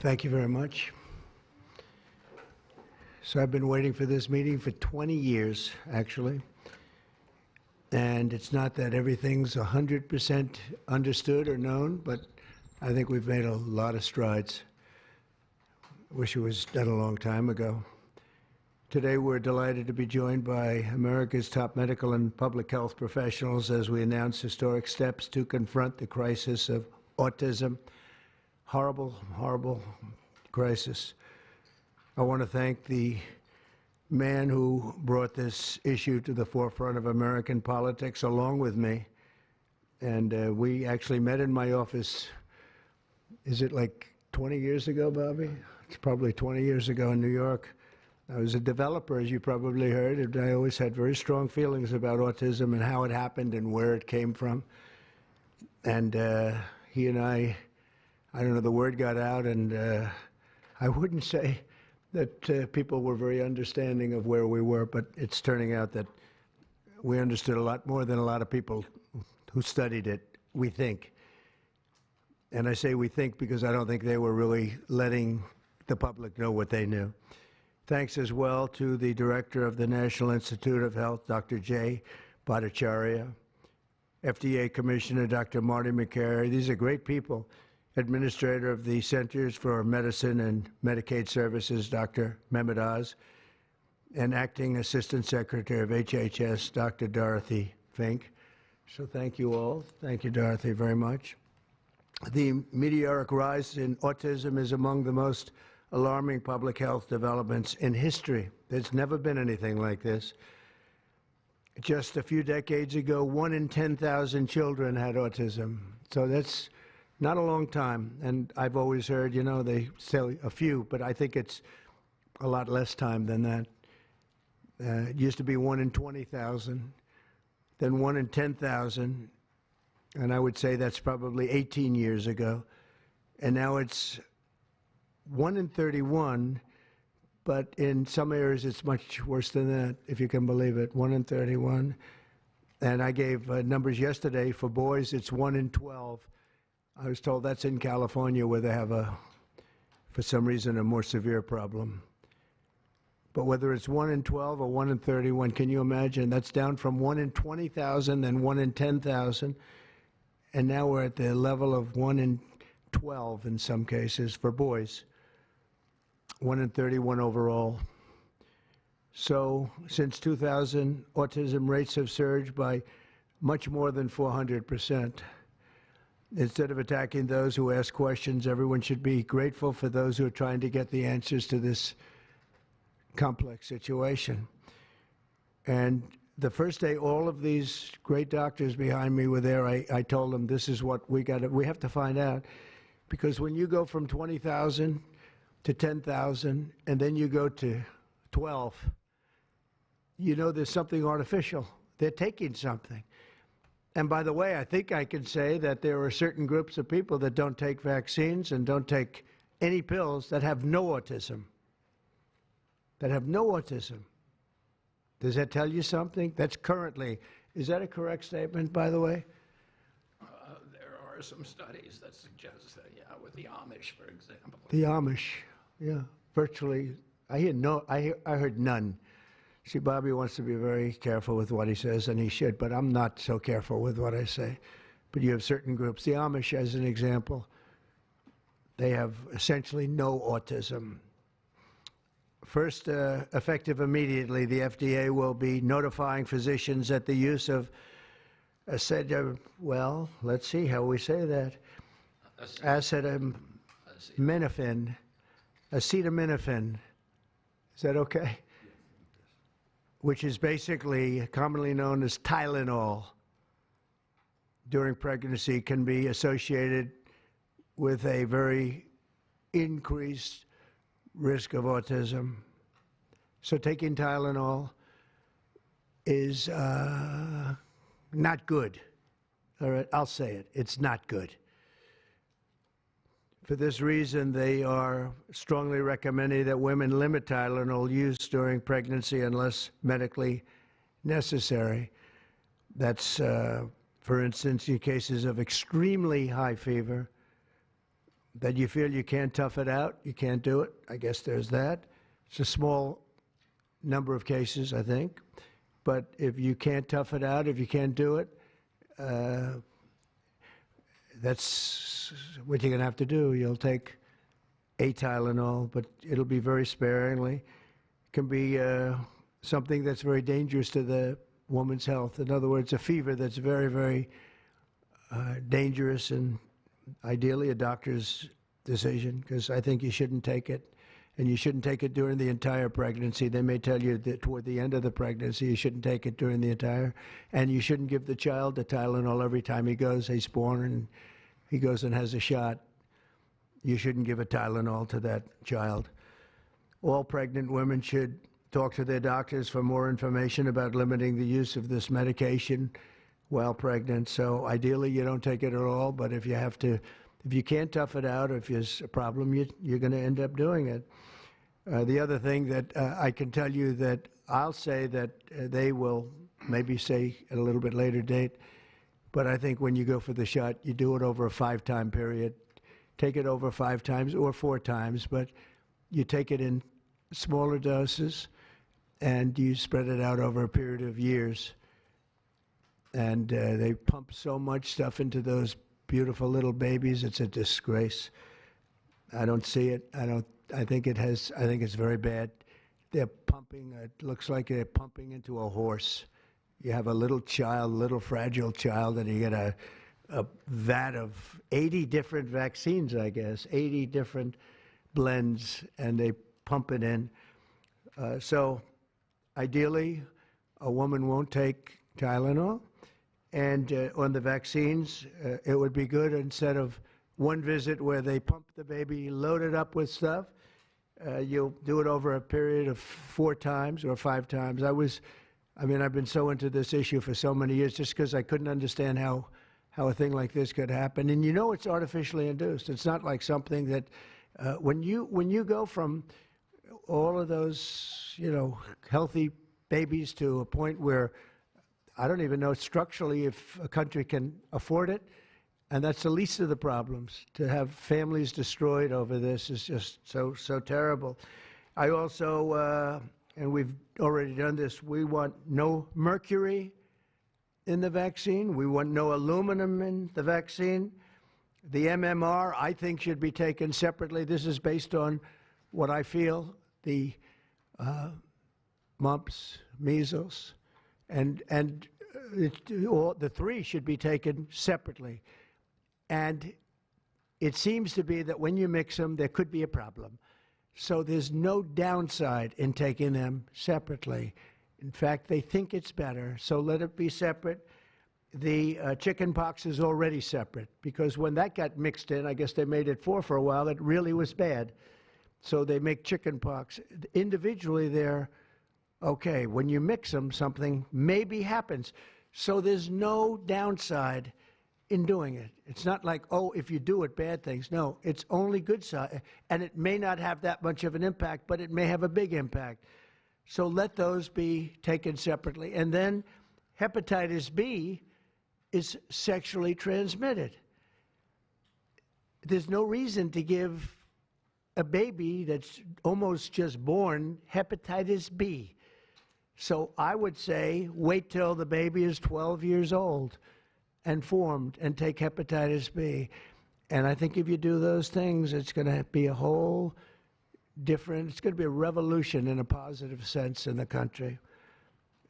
Thank you very much. So I've been waiting for this meeting for 20 years, actually. And it's not that everything's 100% understood or known, but I think we've made a lot of strides. Wish it was done a long time ago. Today we're delighted to be joined by America's top medical and public health professionals as we announce historic steps to confront the crisis of autism. Horrible, horrible crisis. I want to thank the man who brought this issue to the forefront of American politics along with me. And we actually met in my office, is it like 20 years ago, Bobby? It's probably 20 years ago in New York. I was a developer, as you probably heard, and I always had very strong feelings about autism and how it happened and where it came from. And he and I don't know, the word got out, and I wouldn't say that people were very understanding of where we were, but it's turning out that we understood a lot more than a lot of people who studied it, we think. And I say we think because I don't think they were really letting the public know what they knew. Thanks as well to the director of the National Institute of Health, Dr. Jay Bhattacharya, FDA Commissioner Dr. Marty McCary. These are great people. Administrator of the Centers for Medicine and Medicaid Services, Dr. Mehmet Oz, and Acting Assistant Secretary of HHS, Dr. Dorothy Fink. So thank you all. Thank you, Dorothy, very much. The meteoric rise in autism is among the most alarming public health developments in history. There's never been anything like this. Just a few decades ago, 1 in 10,000 children had autism. So that's not a long time. And I've always heard, you know, they say a few, but I think it's a lot less time than that. It used to be 1 in 20,000, then 1 in 10,000. And I would say that's probably 18 years ago. And now it's 1 in 31, but in some areas it's much worse than that, if you can believe it, 1 in 31. And I gave numbers yesterday. For boys, it's 1 in 12. I was told that's in California where they have for some reason, a more severe problem. But whether it's 1 in 12 or 1 in 31, can you imagine? That's down from 1 in 20,000 and 1 in 10,000. And now we're at the level of 1 in 12 in some cases for boys. 1 in 31 overall. So since 2000, autism rates have surged by much more than 400%. Instead of attacking those who ask questions, everyone should be grateful for those who are trying to get the answers to this complex situation. And the first day all of these great doctors behind me were there, I told them this is what we have to find out. Because when you go from 20,000 to 10,000 and then you go to 12, you know there's something artificial. They're taking something. And by the way, I think I can say that there are certain groups of people that don't take vaccines and don't take any pills that have no autism. That have no autism. Does that tell you something? That's currently, is that a correct statement, by the way? There are some studies that suggest that, yeah, with the Amish, for example. The Amish, yeah, virtually. I heard none. See, Bobby wants to be very careful with what he says, and he should, but I'm not so careful with what I say. But you have certain groups. The Amish, as an example, they have essentially no autism. First, effective immediately, the FDA will be notifying physicians that the use of well, let's see how we say that. Acetaminophen. Acetaminophen. Is that okay? Which is basically commonly known as Tylenol, during pregnancy can be associated with a very increased risk of autism. So taking Tylenol is not good. All right, I'll say it. It's not good. For this reason, they are strongly recommending that women limit Tylenol use during pregnancy unless medically necessary. That's, for instance, in cases of extremely high fever, that you feel you can't tough it out, you can't do it. I guess there's that. It's a small number of cases, I think. But if you can't tough it out, if you can't do it, that's what you're going to have to do. You'll take a Tylenol, but it'll be very sparingly. It can be something that's very dangerous to the woman's health. In other words, a fever that's very, very dangerous, and ideally a doctor's decision, because I think you shouldn't take it. And you shouldn't take it during the entire pregnancy. They may tell you that toward the end of the pregnancy, you shouldn't take it during the entire. And you shouldn't give the child a Tylenol every time he's born and he goes and has a shot. You shouldn't give a Tylenol to that child. All pregnant women should talk to their doctors for more information about limiting the use of this medication while pregnant. So ideally, you don't take it at all, but if you have to, if you can't tough it out, if there's a problem, you're going to end up doing it. The other thing that I can tell you that I'll say that they will maybe say at a little bit later date, but I think when you go for the shot, you do it over a 5-time period. Take it over 5 times or 4 times, but you take it in smaller doses and you spread it out over a period of years. And they pump so much stuff into those beautiful little babies, it's a disgrace. I don't see it. I think it's very bad. They're pumping, it looks like they're pumping into a horse. You have a little child, little fragile child, and you get a vat of 80 different vaccines, I guess, 80 different blends, and they pump it in. So ideally, a woman won't take Tylenol. And on the vaccines, it would be good instead of one visit where they pump the baby, load it up with stuff, you'll do it over a period of 4 times or 5 times. I've been so into this issue for so many years just because I couldn't understand how a thing like this could happen. And you know it's artificially induced. It's not like something that, when you go from all of those, healthy babies to a point where I don't even know structurally if a country can afford it, and that's the least of the problems. To have families destroyed over this is just so terrible. I also, and we've already done this, we want no mercury in the vaccine. We want no aluminum in the vaccine. The MMR, I think, should be taken separately. This is based on what I feel, the mumps, measles, and the 3 should be taken separately. And it seems to be that when you mix them, there could be a problem. So there's no downside in taking them separately. In fact, they think it's better, so let it be separate. The chicken pox is already separate, because when that got mixed in, I guess they made it 4 for a while, it really was bad. So they make chicken pox. Individually, they're okay. When you mix them, something maybe happens. So there's no downside in doing it. It's not like, oh, if you do it, bad things. No, it's only good side. And it may not have that much of an impact, but it may have a big impact. So let those be taken separately. And then hepatitis B is sexually transmitted. There's no reason to give a baby that's almost just born hepatitis B. So I would say wait till the baby is 12 years old and formed and take hepatitis B. And I think if you do those things, it's going to be a whole different, it's going to be a revolution in a positive sense in the country.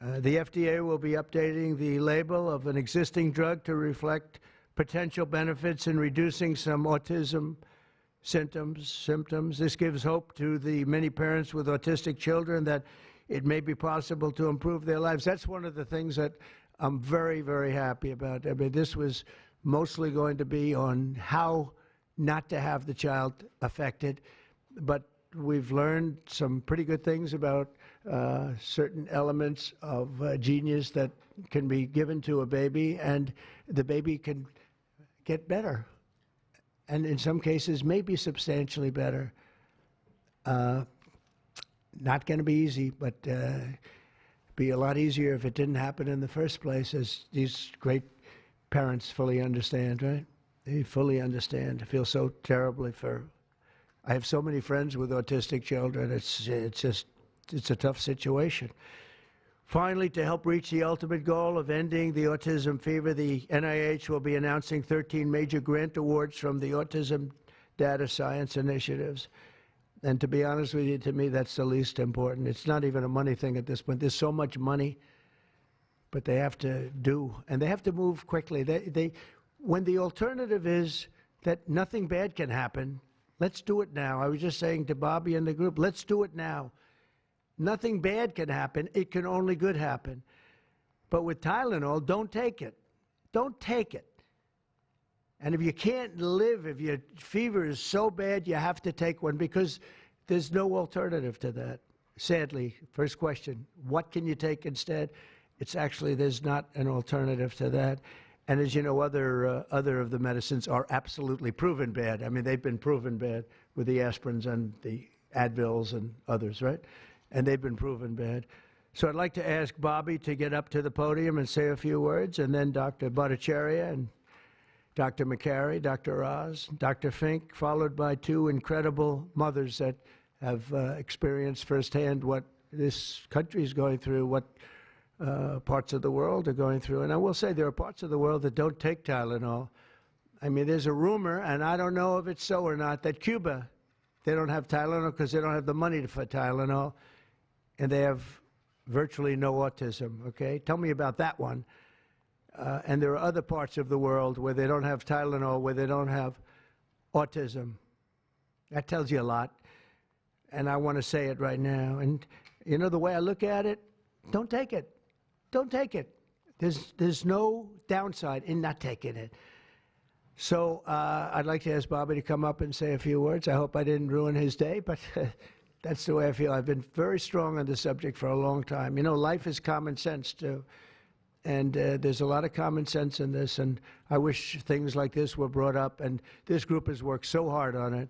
The FDA will be updating the label of an existing drug to reflect potential benefits in reducing some autism symptoms. This gives hope to the many parents with autistic children that it may be possible to improve their lives. That's one of the things that I'm very, very happy about. I mean, this was mostly going to be on how not to have the child affected, but we've learned some pretty good things about certain elements of genius that can be given to a baby, and the baby can get better, and in some cases maybe substantially better. Not going to be easy, but be a lot easier if it didn't happen in the first place, as these great parents fully understand, right? They fully understand. I feel so terribly for. I have so many friends with autistic children. It's a tough situation. Finally, to help reach the ultimate goal of ending the autism fever, the NIH will be announcing 13 major grant awards from the Autism Data Science Initiatives. And to be honest with you, to me, that's the least important. It's not even a money thing at this point. There's so much money, but they have to do, and they have to move quickly. When the alternative is that nothing bad can happen, let's do it now. I was just saying to Bobby and the group, let's do it now. Nothing bad can happen. It can only good happen. But with Tylenol, don't take it. Don't take it. And if you can't live, if your fever is so bad, you have to take one because there's no alternative to that. Sadly, first question, what can you take instead? It's actually, there's not an alternative to that. And as you know, other of the medicines are absolutely proven bad. I mean, they've been proven bad with the aspirins and the Advils and others, right? And they've been proven bad. So I'd like to ask Bobby to get up to the podium and say a few words, and then Dr. Bhattacharya and Dr. McCary, Dr. Oz, Dr. Fink, followed by two incredible mothers that have experienced firsthand what this country is going through, what parts of the world are going through. And I will say there are parts of the world that don't take Tylenol. I mean, there's a rumor, and I don't know if it's so or not, that Cuba, they don't have Tylenol because they don't have the money for Tylenol, and they have virtually no autism, okay? Tell me about that one. And there are other parts of the world where they don't have Tylenol, where they don't have autism. That tells you a lot. And I want to say it right now. And, you know, the way I look at it, don't take it. Don't take it. There's no downside in not taking it. So I'd like to ask Bobby to come up and say a few words. I hope I didn't ruin his day, but that's the way I feel. I've been very strong on the subject for a long time. You know, life is common sense, too. And there's a lot of common sense in this, and I wish things like this were brought up, and this group has worked so hard on it,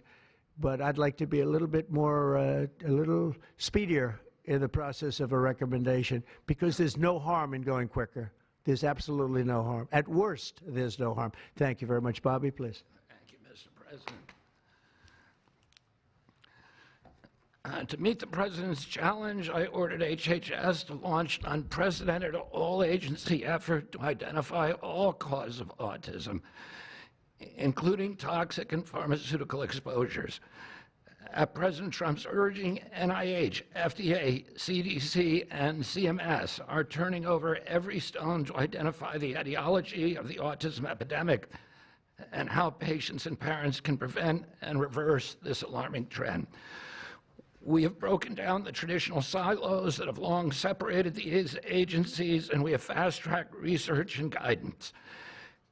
but I'd like to be a little bit more, a little speedier in the process of a recommendation, because there's no harm in going quicker. There's absolutely no harm. At worst, there's no harm. Thank you very much. Bobby, please. Thank you, Mr. President. To meet the President's challenge, I ordered HHS to launch an unprecedented all-agency effort to identify all causes of autism, including toxic and pharmaceutical exposures. At President Trump's urging, NIH, FDA, CDC, and CMS are turning over every stone to identify the etiology of the autism epidemic and how patients and parents can prevent and reverse this alarming trend. We have broken down the traditional silos that have long separated these agencies, and we have fast-tracked research and guidance.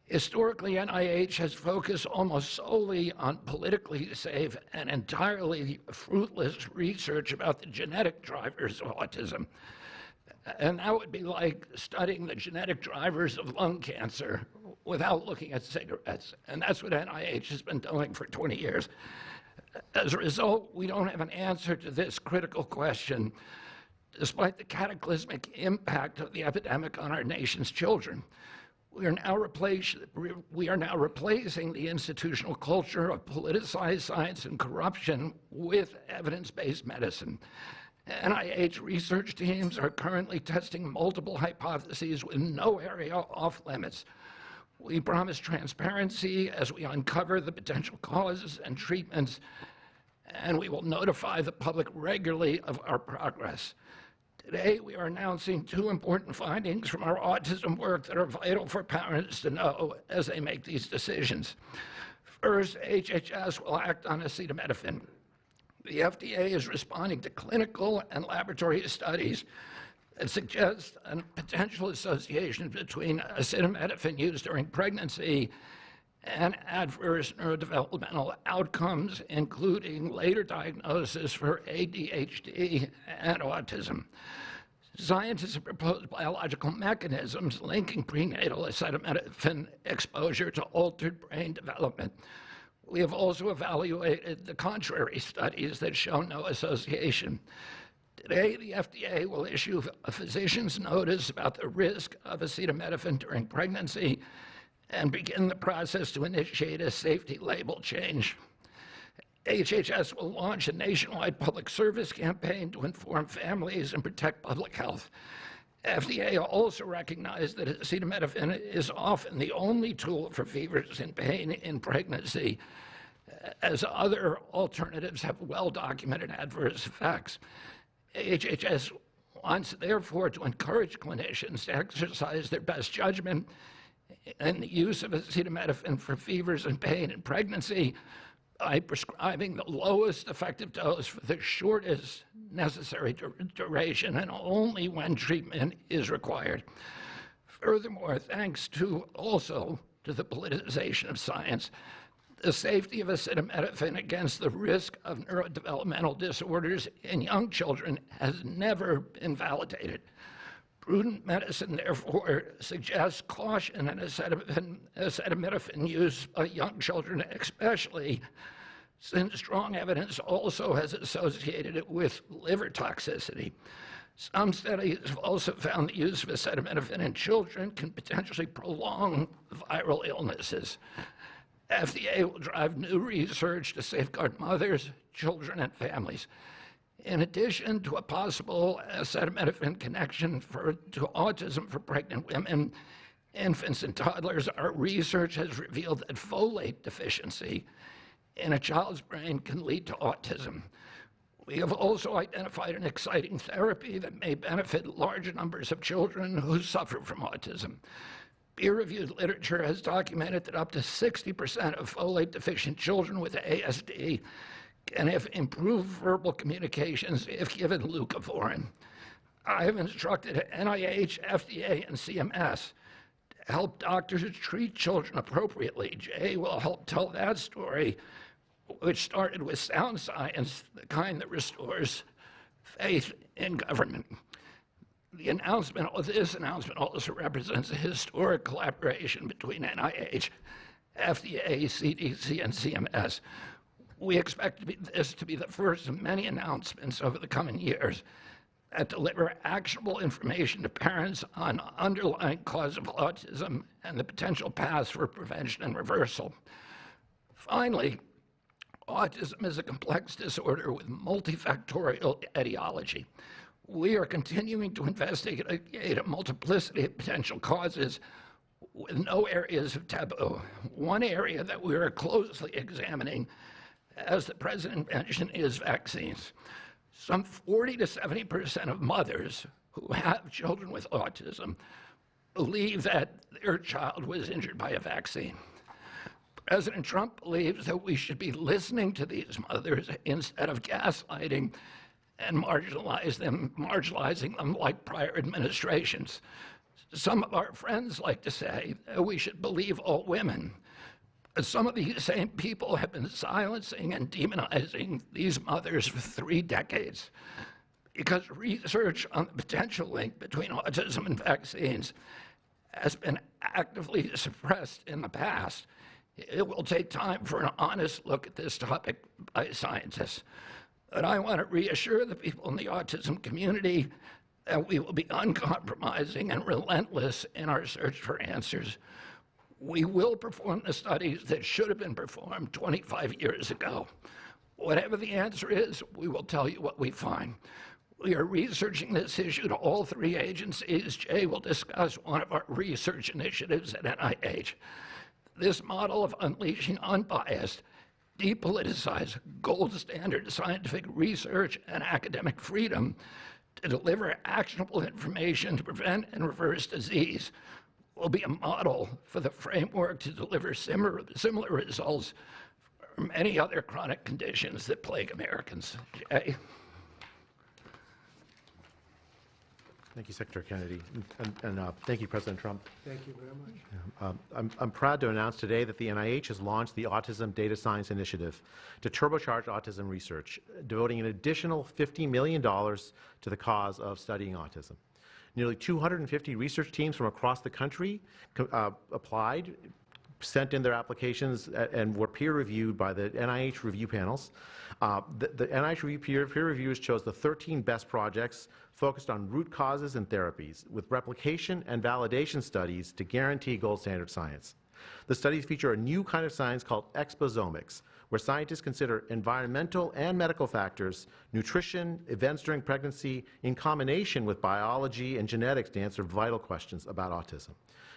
Historically, NIH has focused almost solely on politically safe and entirely fruitless research about the genetic drivers of autism. And that would be like studying the genetic drivers of lung cancer without looking at cigarettes. And that's what NIH has been doing for 20 years. As a result, we don't have an answer to this critical question, despite the cataclysmic impact of the epidemic on our nation's children. We are now replacing the institutional culture of politicized science and corruption with evidence-based medicine. NIH research teams are currently testing multiple hypotheses with no area off limits. We promise transparency as we uncover the potential causes and treatments, and we will notify the public regularly of our progress. Today, we are announcing two important findings from our autism work that are vital for parents to know as they make these decisions. First, HHS will act on acetaminophen. The FDA is responding to clinical and laboratory studies that suggest a potential association between acetaminophen use during pregnancy and adverse neurodevelopmental outcomes, including later diagnosis for ADHD and autism. Scientists have proposed biological mechanisms linking prenatal acetaminophen exposure to altered brain development. We have also evaluated the contrary studies that show no association. Today, the FDA will issue a physician's notice about the risk of acetaminophen during pregnancy and begin the process to initiate a safety label change. HHS will launch a nationwide public service campaign to inform families and protect public health. FDA also recognized that acetaminophen is often the only tool for fevers and pain in pregnancy, as other alternatives have well-documented adverse effects. HHS wants, therefore, to encourage clinicians to exercise their best judgment in the use of acetaminophen for fevers and pain in pregnancy by prescribing the lowest effective dose for the shortest necessary duration and only when treatment is required. Furthermore, thanks to the politicization of science, the safety of acetaminophen against the risk of neurodevelopmental disorders in young children has never been validated. Prudent medicine, therefore, suggests caution in acetaminophen use by young children, especially since strong evidence also has associated it with liver toxicity. Some studies have also found the use of acetaminophen in children can potentially prolong viral illnesses. FDA will drive new research to safeguard mothers, children, and families. In addition to a possible acetaminophen connection to autism for pregnant women, infants, and toddlers, our research has revealed that folate deficiency in a child's brain can lead to autism. We have also identified an exciting therapy that may benefit large numbers of children who suffer from autism. Peer-reviewed literature has documented that up to 60% of folate-deficient children with ASD can have improved verbal communications if given leucovorin. I have instructed NIH, FDA, and CMS to help doctors treat children appropriately. Jay will help tell that story, which started with sound science, the kind that restores faith in government. This announcement also represents a historic collaboration between NIH, FDA, CDC, and CMS. We expect this to be the first of many announcements over the coming years that deliver actionable information to parents on underlying cause of autism and the potential paths for prevention and reversal. Finally, autism is a complex disorder with multifactorial etiology. We are continuing to investigate a multiplicity of potential causes with no areas of taboo. One area that we are closely examining, as the President mentioned, is vaccines. Some 40 to 70% of mothers who have children with autism believe that their child was injured by a vaccine. President Trump believes that we should be listening to these mothers instead of gaslighting and marginalizing them like prior administrations. Some of our friends like to say that we should believe all women. But some of these same people have been silencing and demonizing these mothers for 3 decades because research on the potential link between autism and vaccines has been actively suppressed in the past. It will take time for an honest look at this topic by scientists. But I want to reassure the people in the autism community that we will be uncompromising and relentless in our search for answers. We will perform the studies that should have been performed 25 years ago. Whatever the answer is, we will tell you what we find. We are researching this issue to all 3 agencies. Jay will discuss one of our research initiatives at NIH. This model of unleashing unbiased, depoliticized, gold standard scientific research and academic freedom to deliver actionable information to prevent and reverse disease will be a model for the framework to deliver similar results for many other chronic conditions that plague Americans. Jay? Thank you, Secretary Kennedy, and thank you, President Trump. Thank you very much. I'm proud to announce today that the NIH has launched the Autism Data Science Initiative to turbocharge autism research, devoting an additional $50 million to the cause of studying autism. Nearly 250 research teams from across the country applied, sent in their applications, and were peer-reviewed by the NIH review panels. The NIH peer reviewers chose the 13 best projects focused on root causes and therapies, with replication and validation studies to guarantee gold standard science. The studies feature a new kind of science called exposomics, where scientists consider environmental and medical factors, nutrition, events during pregnancy, in combination with biology and genetics to answer vital questions about autism.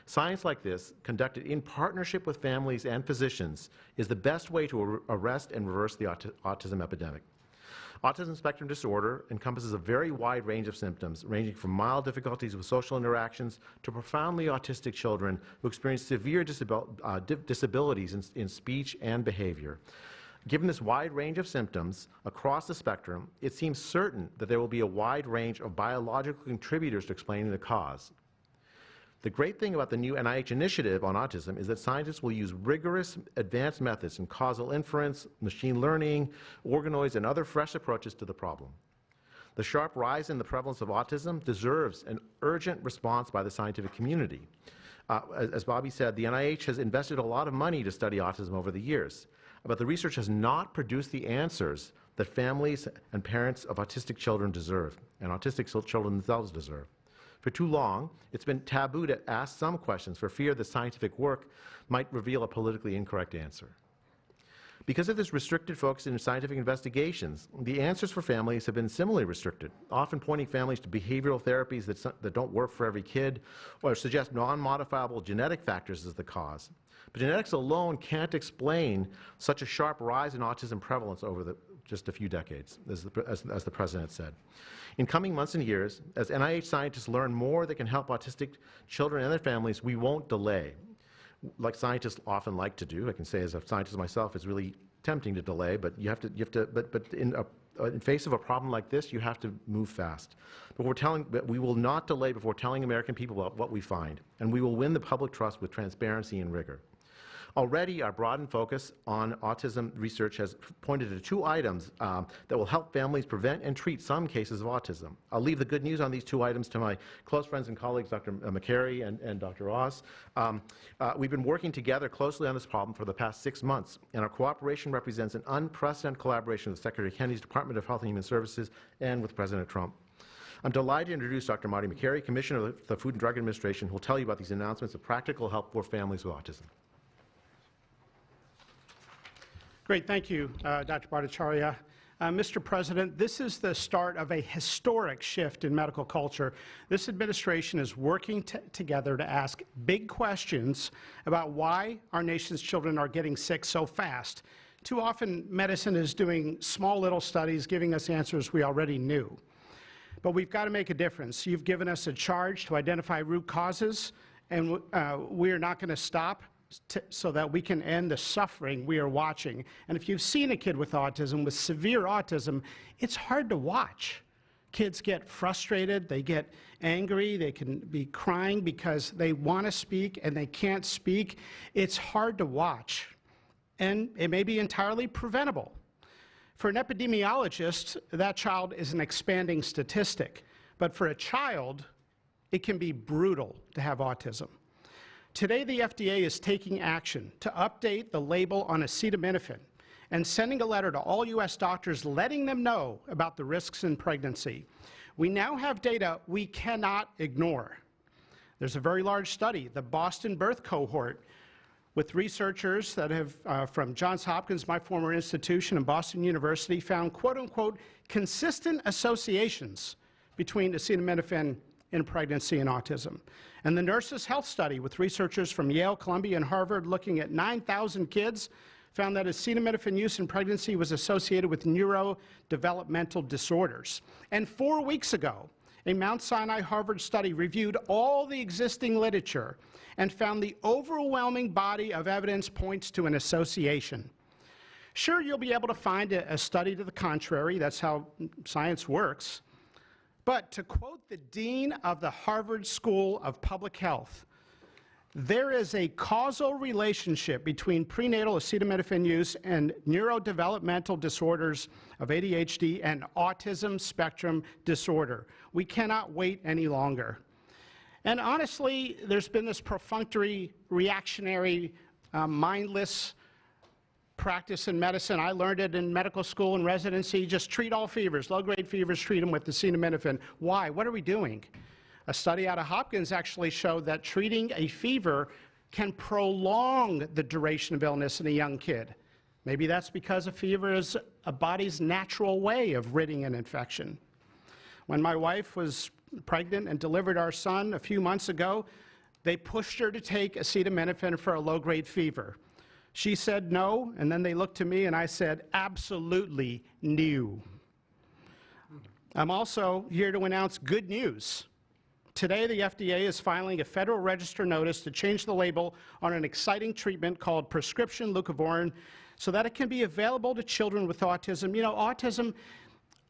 Science like this, conducted in partnership with families and physicians, is the best way to arrest and reverse the autism epidemic. Autism spectrum disorder encompasses a very wide range of symptoms, ranging from mild difficulties with social interactions to profoundly autistic children who experience severe disabilities in speech and behavior. Given this wide range of symptoms across the spectrum, it seems certain that there will be a wide range of biological contributors to explaining the cause. The great thing about the new NIH initiative on autism is that scientists will use rigorous advanced methods in causal inference, machine learning, organoids, and other fresh approaches to the problem. The sharp rise in the prevalence of autism deserves an urgent response by the scientific community. As Bobby said, the NIH has invested a lot of money to study autism over the years, but the research has not produced the answers that families and parents of autistic children deserve, and autistic children themselves deserve. For too long, it's been taboo to ask some questions for fear the scientific work might reveal a politically incorrect answer. Because of this restricted focus in scientific investigations, the answers for families have been similarly restricted, often pointing families to behavioral therapies that don't work for every kid or suggest non-modifiable genetic factors as the cause. But genetics alone can't explain such a sharp rise in autism prevalence over just a few decades, as the President said. In coming months and years, as NIH scientists learn more that can help autistic children and their families, we won't delay. Like scientists often like to do, I can say as a scientist myself, it's really tempting to delay, but in face of a problem like this, you have to move fast. But we will not delay before telling American people about what we find, and we will win the public trust with transparency and rigor. Already, our broadened focus on autism research has pointed to 2 items that will help families prevent and treat some cases of autism. I'll leave the good news on these 2 items to my close friends and colleagues, Dr. McCary and Dr. Oz. We've been working together closely on this problem for the past 6 months, and our cooperation represents an unprecedented collaboration with Secretary Kennedy's Department of Health and Human Services and with President Trump. I'm delighted to introduce Dr. Marty McCary, Commissioner of the Food and Drug Administration, who will tell you about these announcements of practical help for families with autism. Great, thank you, Dr. Bhattacharya. Mr. President, this is the start of a historic shift in medical culture. This administration is working together to ask big questions about why our nation's children are getting sick so fast. Too often, medicine is doing small little studies, giving us answers we already knew. But we've got to make a difference. You've given us a charge to identify root causes, and we are not going to stop so that we can end the suffering we are watching. And if you've seen a kid with autism, with severe autism, it's hard to watch. Kids get frustrated, they get angry, they can be crying because they want to speak and they can't speak. It's hard to watch, and it may be entirely preventable. For an epidemiologist, that child is an expanding statistic, but for a child, it can be brutal to have autism. Today, the FDA is taking action to update the label on acetaminophen and sending a letter to all U.S. doctors letting them know about the risks in pregnancy. We now have data we cannot ignore. There's a very large study, the Boston Birth Cohort, with researchers that have, from Johns Hopkins, my former institution, and Boston University, found quote-unquote consistent associations between acetaminophen in pregnancy and autism. And the Nurses' Health Study with researchers from Yale, Columbia, and Harvard looking at 9,000 kids found that acetaminophen use in pregnancy was associated with neurodevelopmental disorders. And 4 weeks ago, a Mount Sinai Harvard study reviewed all the existing literature and found the overwhelming body of evidence points to an association. Sure, you'll be able to find a study to the contrary. That's how science works. But to quote the dean of the Harvard School of Public Health, there is a causal relationship between prenatal acetaminophen use and neurodevelopmental disorders of ADHD and autism spectrum disorder. We cannot wait any longer. And honestly, there's been this perfunctory, reactionary, mindless practice in medicine. I learned it in medical school and residency. Just treat all fevers, low-grade fevers, treat them with acetaminophen. Why? What are we doing? A study out of Hopkins actually showed that treating a fever can prolong the duration of illness in a young kid. Maybe that's because a fever is a body's natural way of ridding an infection. When my wife was pregnant and delivered our son a few months ago, they pushed her to take acetaminophen for a low-grade fever. She said no, and then they looked to me and I said, absolutely no. I'm also here to announce good news. Today, the FDA is filing a Federal Register notice to change the label on an exciting treatment called prescription leucovorin so that it can be available to children with autism. You know, autism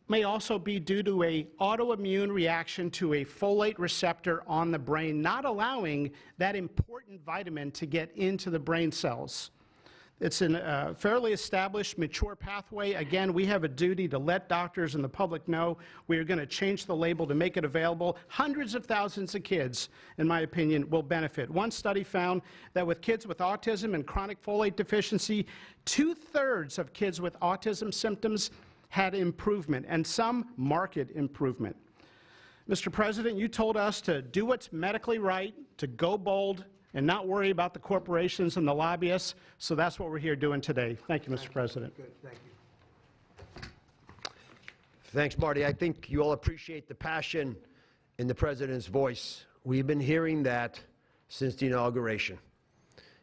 may also be due to an autoimmune reaction to a folate receptor on the brain, not allowing that important vitamin to get into the brain cells. It's a fairly established, mature pathway. Again, we have a duty to let doctors and the public know we are going to change the label to make it available. Hundreds of thousands of kids, in my opinion, will benefit. One study found that with kids with autism and chronic folate deficiency, 2/3 of kids with autism symptoms had improvement, and some marked improvement. Mr. President, you told us to do what's medically right, to go bold, and not worry about the corporations and the lobbyists, so that's what we're here doing today. Thank you, Mr. President. Good, thank you. Thanks, Marty. I think you all appreciate the passion in the President's voice. We've been hearing that since the inauguration.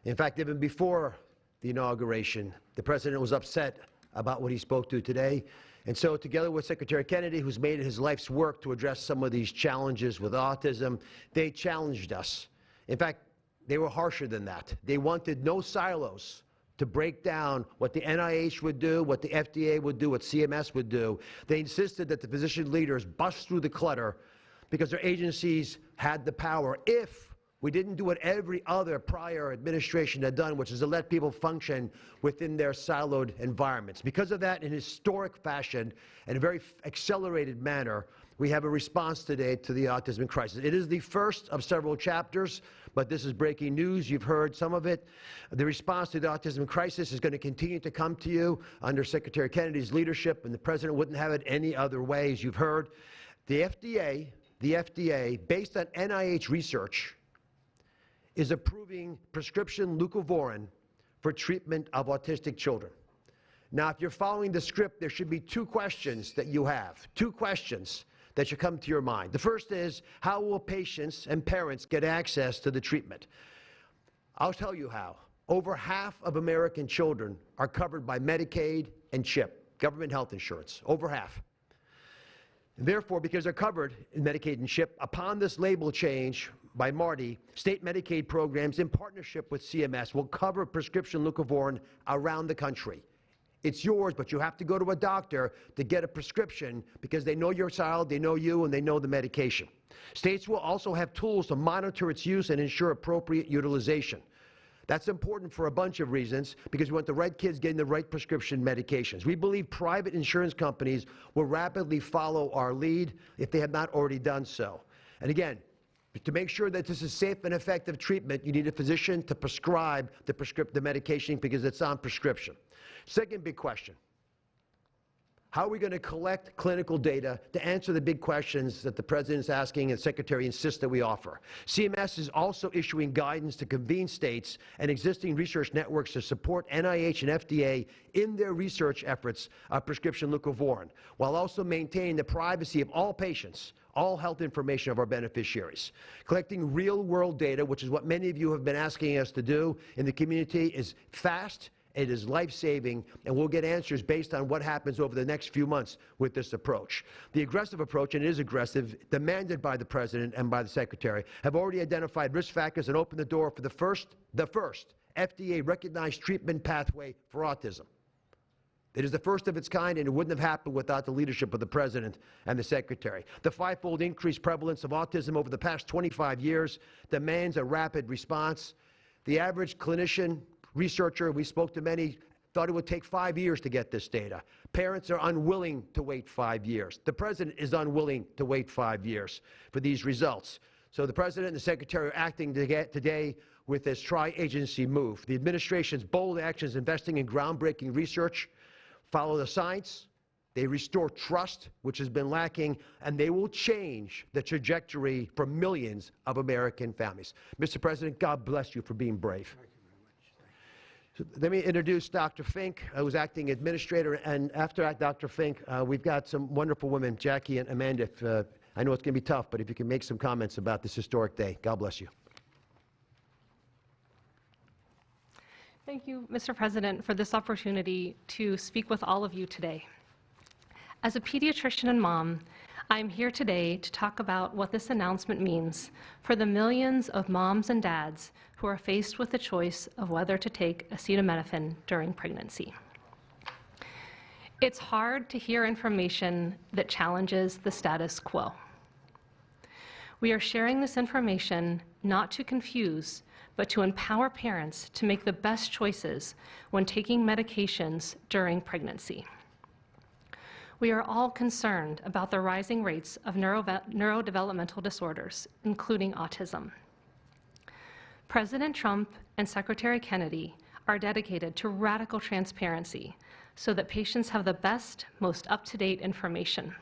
In fact, even before the inauguration, the President was upset about what he spoke to today. And so together with Secretary Kennedy, who's made it his life's work to address some of these challenges with autism, they challenged us. In fact, they were harsher than that. They wanted no silos to break down what the NIH would do, what the FDA would do, what CMS would do. They insisted that the physician leaders bust through the clutter because their agencies had the power if we didn't do what every other prior administration had done, which is to let people function within their siloed environments. Because of that, in historic fashion and a very accelerated manner, we have a response today to the autism crisis. It is the first of several chapters, but this is breaking news. You've heard some of it. The response to the autism crisis is going to continue to come to you under Secretary Kennedy's leadership, and the President wouldn't have it any other way, as you've heard. The FDA, based on NIH research, is approving prescription leucovorin for treatment of autistic children. Now, if you're following the script, there should be two questions that you have, two questions that should come to your mind. The first is, how will patients and parents get access to the treatment? I'll tell you how. Over half of American children are covered by Medicaid and CHIP, government health insurance, over half. And therefore, because they're covered in Medicaid and CHIP, upon this label change by Marty, state Medicaid programs in partnership with CMS will cover prescription leucovorin around the country. It's yours, but you have to go to a doctor to get a prescription because they know your child, they know you, and they know the medication. States will also have tools to monitor its use and ensure appropriate utilization. That's important for a bunch of reasons, because we want the right kids getting the right prescription medications. We believe private insurance companies will rapidly follow our lead if they have not already done so. And again, to make sure that this is safe and effective treatment, you need a physician to prescribe the medication because it's on prescription. Second big question, how are we going to collect clinical data to answer the big questions that the President's asking and the Secretary insists that we offer? CMS is also issuing guidance to convene states and existing research networks to support NIH and FDA in their research efforts of prescription leucovorin, while also maintaining the privacy of all patients, all health information of our beneficiaries. Collecting real-world data, which is what many of you have been asking us to do in the community, is fast, it is life-saving, and we'll get answers based on what happens over the next few months with this approach. The aggressive approach, and it is aggressive, demanded by the President and by the Secretary, have already identified risk factors and opened the door for the first FDA-recognized treatment pathway for autism. It is the first of its kind, and it wouldn't have happened without the leadership of the President and the Secretary. The five-fold increased prevalence of autism over the past 25 years demands a rapid response. The average clinician, researcher, we spoke to many, thought it would take 5 years to get this data. Parents are unwilling to wait 5 years. The President is unwilling to wait 5 years for these results. So the President and the Secretary are acting today with this tri-agency move. The administration's bold actions investing in groundbreaking research follow the science, They restore trust, which has been lacking, and they will change the trajectory for millions of American families. Mr. President, God bless you for being brave. So let me introduce Dr. Fink, who's acting administrator, and after Dr. Fink, we've got some wonderful women, Jackie and Amanda. I know it's going to be tough, but if you can make some comments about this historic day, God bless you. Thank you, Mr. President, for this opportunity to speak with all of you today. As a pediatrician and mom, I'm here today to talk about what this announcement means for the millions of moms and dads who are faced with the choice of whether to take acetaminophen during pregnancy. It's hard to hear information that challenges the status quo. We are sharing this information not to confuse, but to empower parents to make the best choices when taking medications during pregnancy. We are all concerned about the rising rates of neurodevelopmental disorders, including autism. President Trump and Secretary Kennedy are dedicated to radical transparency so that patients have the best, most up-to-date information.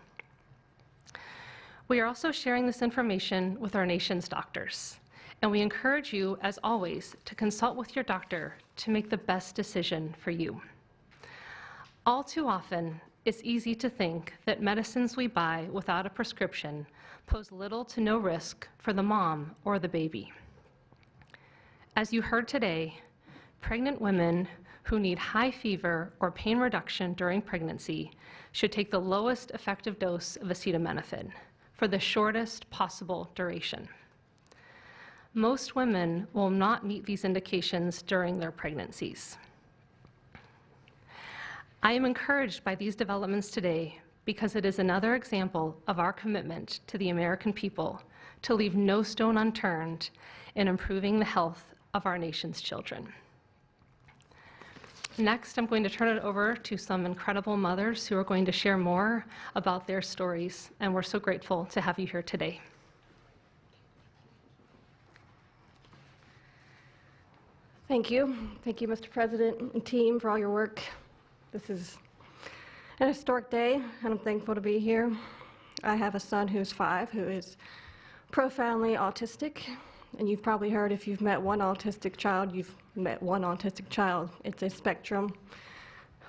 We are also sharing this information with our nation's doctors, and we encourage you, as always, to consult with your doctor to make the best decision for you. All too often, it's easy to think that medicines we buy without a prescription pose little to no risk for the mom or the baby. As you heard today, pregnant women who need high fever or pain reduction during pregnancy should take the lowest effective dose of acetaminophen for the shortest possible duration. Most women will not meet these indications during their pregnancies. I am encouraged by these developments today because it is another example of our commitment to the American people to leave no stone unturned in improving the health of our nation's children. Next, I'm going to turn it over to some incredible mothers who are going to share more about their stories, and we're so grateful to have you here today. Thank you. Thank you, Mr. President and team, for all your work. This is an historic day, and I'm thankful to be here. I have a son who's 5, who is profoundly autistic, and you've probably heard if you've met one autistic child, you've met one autistic child. It's a spectrum,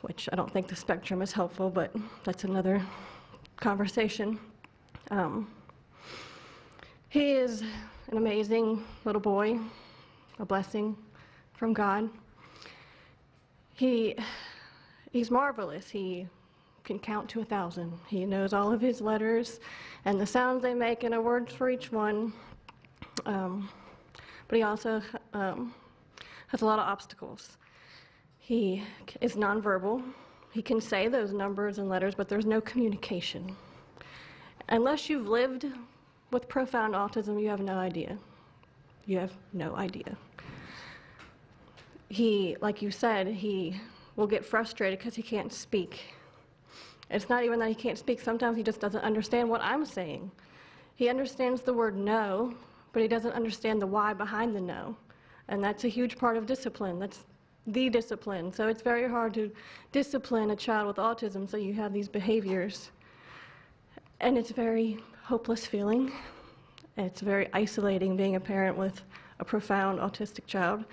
which I don't think the spectrum is helpful, but that's another conversation. He is an amazing little boy, a blessing from God. He's marvelous. He can count to 1,000. He knows all of his letters and the sounds they make and a word for each one. But he also has a lot of obstacles. He is nonverbal. He can say those numbers and letters, but there's no communication. Unless you've lived with profound autism, you have no idea. You have no idea. He, like you said, he will get frustrated because he can't speak. It's not even that he can't speak. Sometimes he just doesn't understand what I'm saying. He understands the word no, but he doesn't understand the why behind the no. And that's a huge part of discipline. That's the discipline. So it's very hard to discipline a child with autism, so you have these behaviors. And it's a very hopeless feeling. It's very isolating being a parent with a profound autistic child.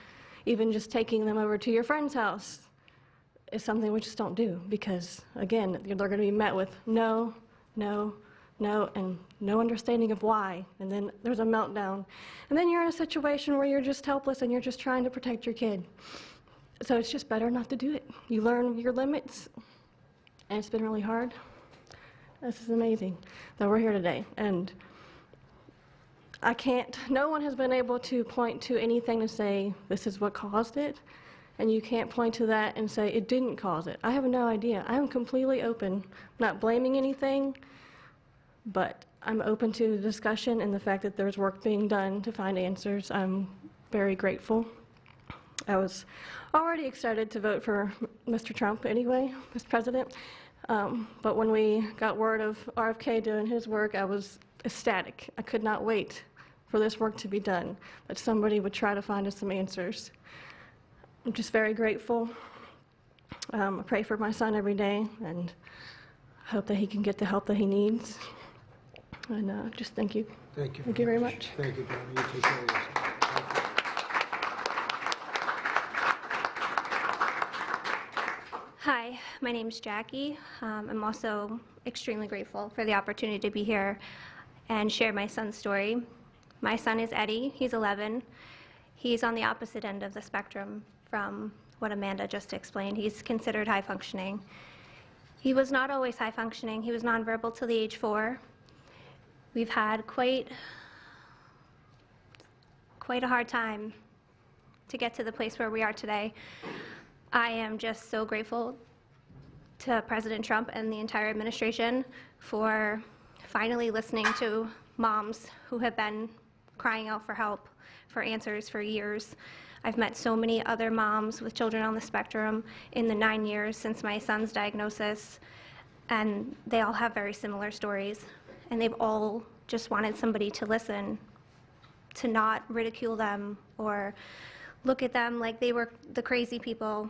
Even just taking them over to your friend's house is something we just don't do because, again, they're going to be met with no, no, no, and no understanding of why. And then there's a meltdown. And then you're in a situation where you're just helpless and you're just trying to protect your kid. So it's just better not to do it. You learn your limits, and it's been really hard. This is amazing that we're here today. And no one has been able to point to anything to say this is what caused it, and you can't point to that and say it didn't cause it. I have no idea. I'm completely open. I'm not blaming anything, but I'm open to the discussion and the fact that there's work being done to find answers. I'm very grateful. I was already excited to vote for Mr. Trump anyway, Mr. President, but when we got word of RFK doing his work, I was ecstatic. I could not wait for this work to be done, that somebody would try to find us some answers. I'm just very grateful. I pray for my son every day and hope that he can get the help that he needs. And just thank you. Thank you. Thank you very much. Thank you, Donna. You take care of yourself. Hi, my name's Jackie. I'm also extremely grateful for the opportunity to be here and share my son's story. My son is Eddie. He's 11. He's on the opposite end of the spectrum from what Amanda just explained. He's considered high functioning. He was not always high functioning. He was nonverbal till the age 4. We've had quite a hard time to get to the place where we are today. I am just so grateful to President Trump and the entire administration for finally listening to moms who have been crying out for help, for answers for years. I've met so many other moms with children on the spectrum in the 9 years since my son's diagnosis, and they all have very similar stories. And they've all just wanted somebody to listen, to not ridicule them or look at them like they were the crazy people.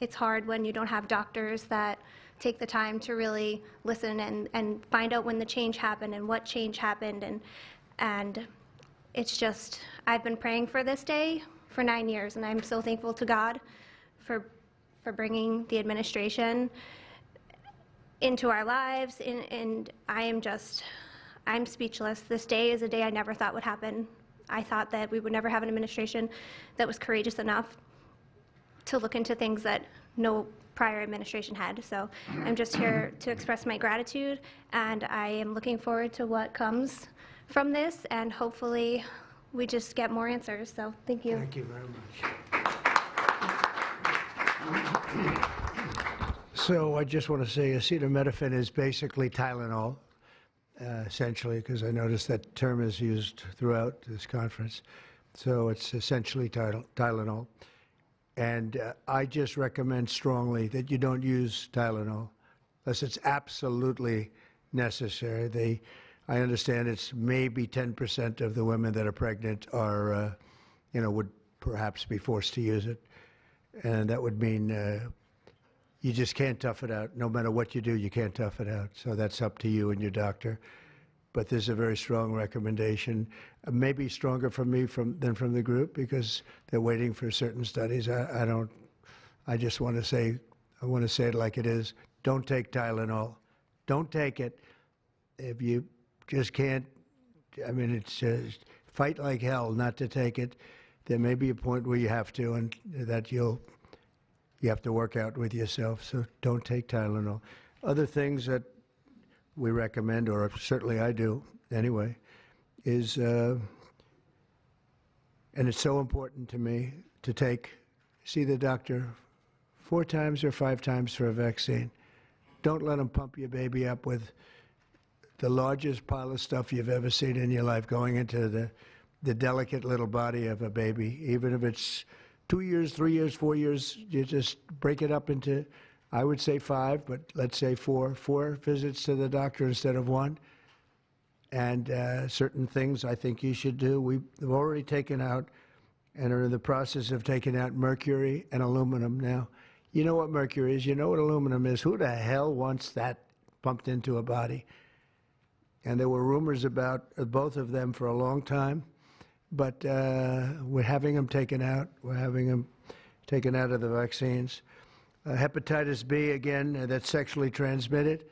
It's hard when you don't have doctors that take the time to really listen and find out when the change happened and what change happened. And it's just, I've been praying for this day for 9 years, and I'm so thankful to God for bringing the administration into our lives, and I'm speechless. This day is a day I never thought would happen. I thought that we would never have an administration that was courageous enough to look into things that no prior administration had. So I'm just here to express my gratitude, and I am looking forward to what comes from this, and hopefully we just get more answers. So thank you. Thank you very much. So I just want to say acetaminophen is basically Tylenol, essentially, because I noticed that term is used throughout this conference. So it's essentially Tylenol. And I just recommend strongly that you don't use Tylenol unless it's absolutely necessary. I understand it's maybe 10% of the women that are pregnant are, would perhaps be forced to use it. And that would mean you just can't tough it out. No matter what you do, you can't tough it out. So that's up to you and your doctor. But there's a very strong recommendation, maybe stronger from me than from the group, because they're waiting for certain studies. I just want to say, I want to say it like it is. Don't take Tylenol. Don't take it. If you just can't, I mean, it's just fight like hell not to take it. There may be a point where you have to, and that you have to work out with yourself. So don't take Tylenol. Other things that we recommend, or certainly I do anyway, is, and it's so important to me to see the doctor 4 times or 5 times for a vaccine. Don't let them pump your baby up with the largest pile of stuff you've ever seen in your life going into the delicate little body of a baby. Even if it's 2 years, 3 years, 4 years, you just break it up into, I would say 5, but let's say 4 visits to the doctor instead of 1. And certain things I think you should do. We've already taken out and are in the process of taking out mercury and aluminum now. You know what mercury is, you know what aluminum is. Who the hell wants that pumped into a body? And there were rumors about both of them for a long time, but we're having them taken out. We're having them taken out of the vaccines. Hepatitis B, again, that's sexually transmitted,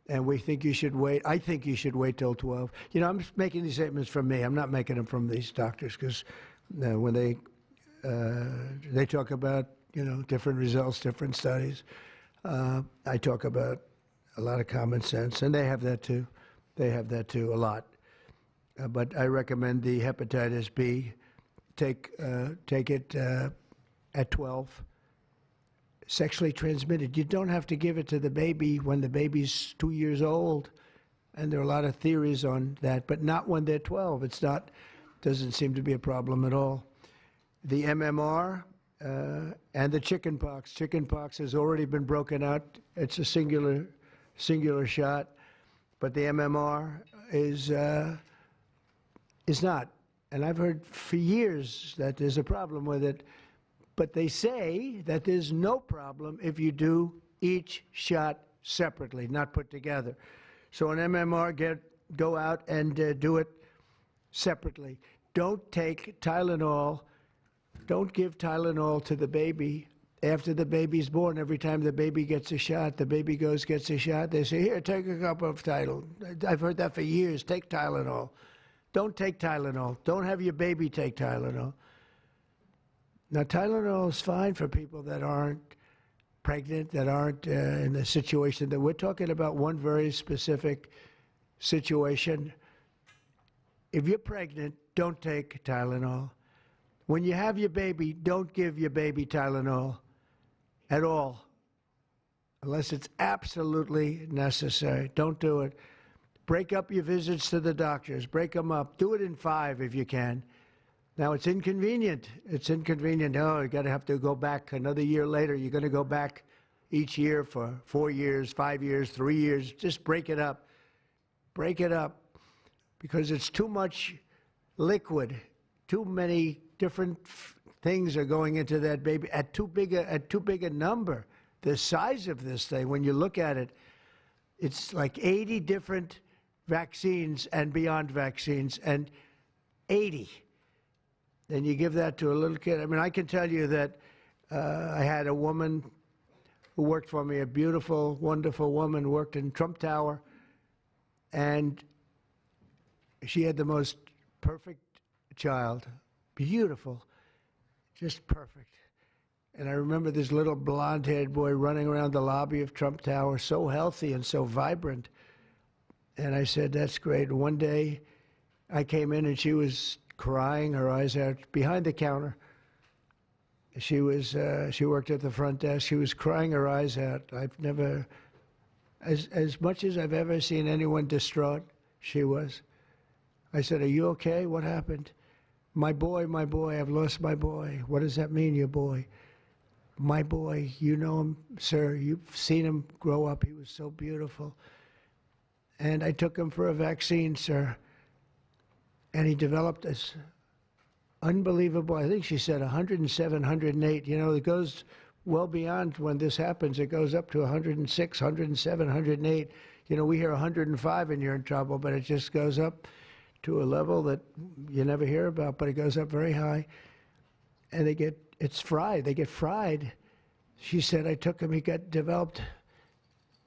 and we think you should wait. I think you should wait till 12. You know, I'm making these statements from me. I'm not making them from these doctors, because when they talk about, different results, different studies, I talk about a lot of common sense, and they have that too. They have that too, a lot. But I recommend the hepatitis B. Take it at 12. Sexually transmitted. You don't have to give it to the baby when the baby's 2 years old. And there are a lot of theories on that, but not when they're 12. Doesn't seem to be a problem at all. The MMR and the chickenpox. Chickenpox has already been broken out. It's a singular shot. But the MMR is not. And I've heard for years that there's a problem with it. But they say that there's no problem if you do each shot separately, not put together. So an MMR, go out and do it separately. Don't take Tylenol, don't give Tylenol to the baby after the baby's born. Every time the baby gets a shot, the baby gets a shot, they say, here, take a cup of Tylenol. I've heard that for years, take Tylenol. Don't take Tylenol. Don't have your baby take Tylenol. Now, Tylenol is fine for people that aren't pregnant, that aren't in the situation that we're talking about. One very specific situation. If you're pregnant, don't take Tylenol. When you have your baby, don't give your baby Tylenol at all, unless it's absolutely necessary. Don't do it. Break up your visits to the doctors. Break them up. Do it in 5 if you can. Now, it's inconvenient. It's inconvenient. Oh, you got to have to go back another year later. You're going to go back each year for 4 years, 5 years, 3 years. Just break it up. Break it up, because it's too much liquid. Too many different things are going into that baby at too big a number. The size of this thing, when you look at it, it's like 80 different vaccines and beyond vaccines, and 80. Then you give that to a little kid. I mean, I can tell you that I had a woman who worked for me, a beautiful, wonderful woman, worked in Trump Tower, and she had the most perfect child. Beautiful, just perfect. And I remember this little blonde-haired boy running around the lobby of Trump Tower, so healthy and so vibrant. And I said, that's great. One day, I came in and she was crying, her eyes out, behind the counter. She worked at the front desk. She was crying her eyes out. I've never, as much as I've ever seen anyone distraught, she was. I said, are you okay? What happened? My boy, I've lost my boy. What does that mean, your boy? My boy, you know him, sir. You've seen him grow up. He was so beautiful. And I took him for a vaccine, sir. And he developed this unbelievable, I think she said 107, 108. You know, it goes well beyond when this happens. It goes up to 106, 107, 108. You know, we hear 105 and you're in trouble, but it just goes up to a level that you never hear about, but it goes up very high. And it's fried. They get fried. She said, I took him, he developed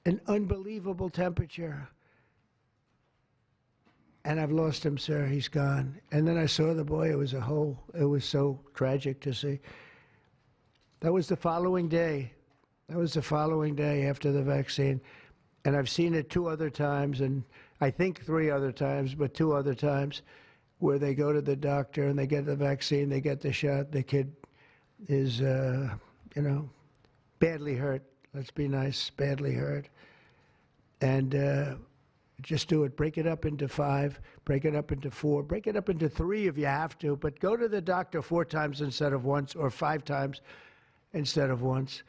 an unbelievable temperature. And I've lost him, sir. He's gone. And then I saw the boy. It was so tragic to see. That was the following day. That was the following day after the vaccine. And I've seen it 2 other times, and I think 3 other times, but 2 other times, where they go to the doctor and they get the vaccine, they get the shot. The kid is, badly hurt. Let's be nice, badly hurt. And just do it. Break it up into 5, break it up into 4, break it up into 3 if you have to, but go to the doctor 4 times instead of once, or 5 times instead of once.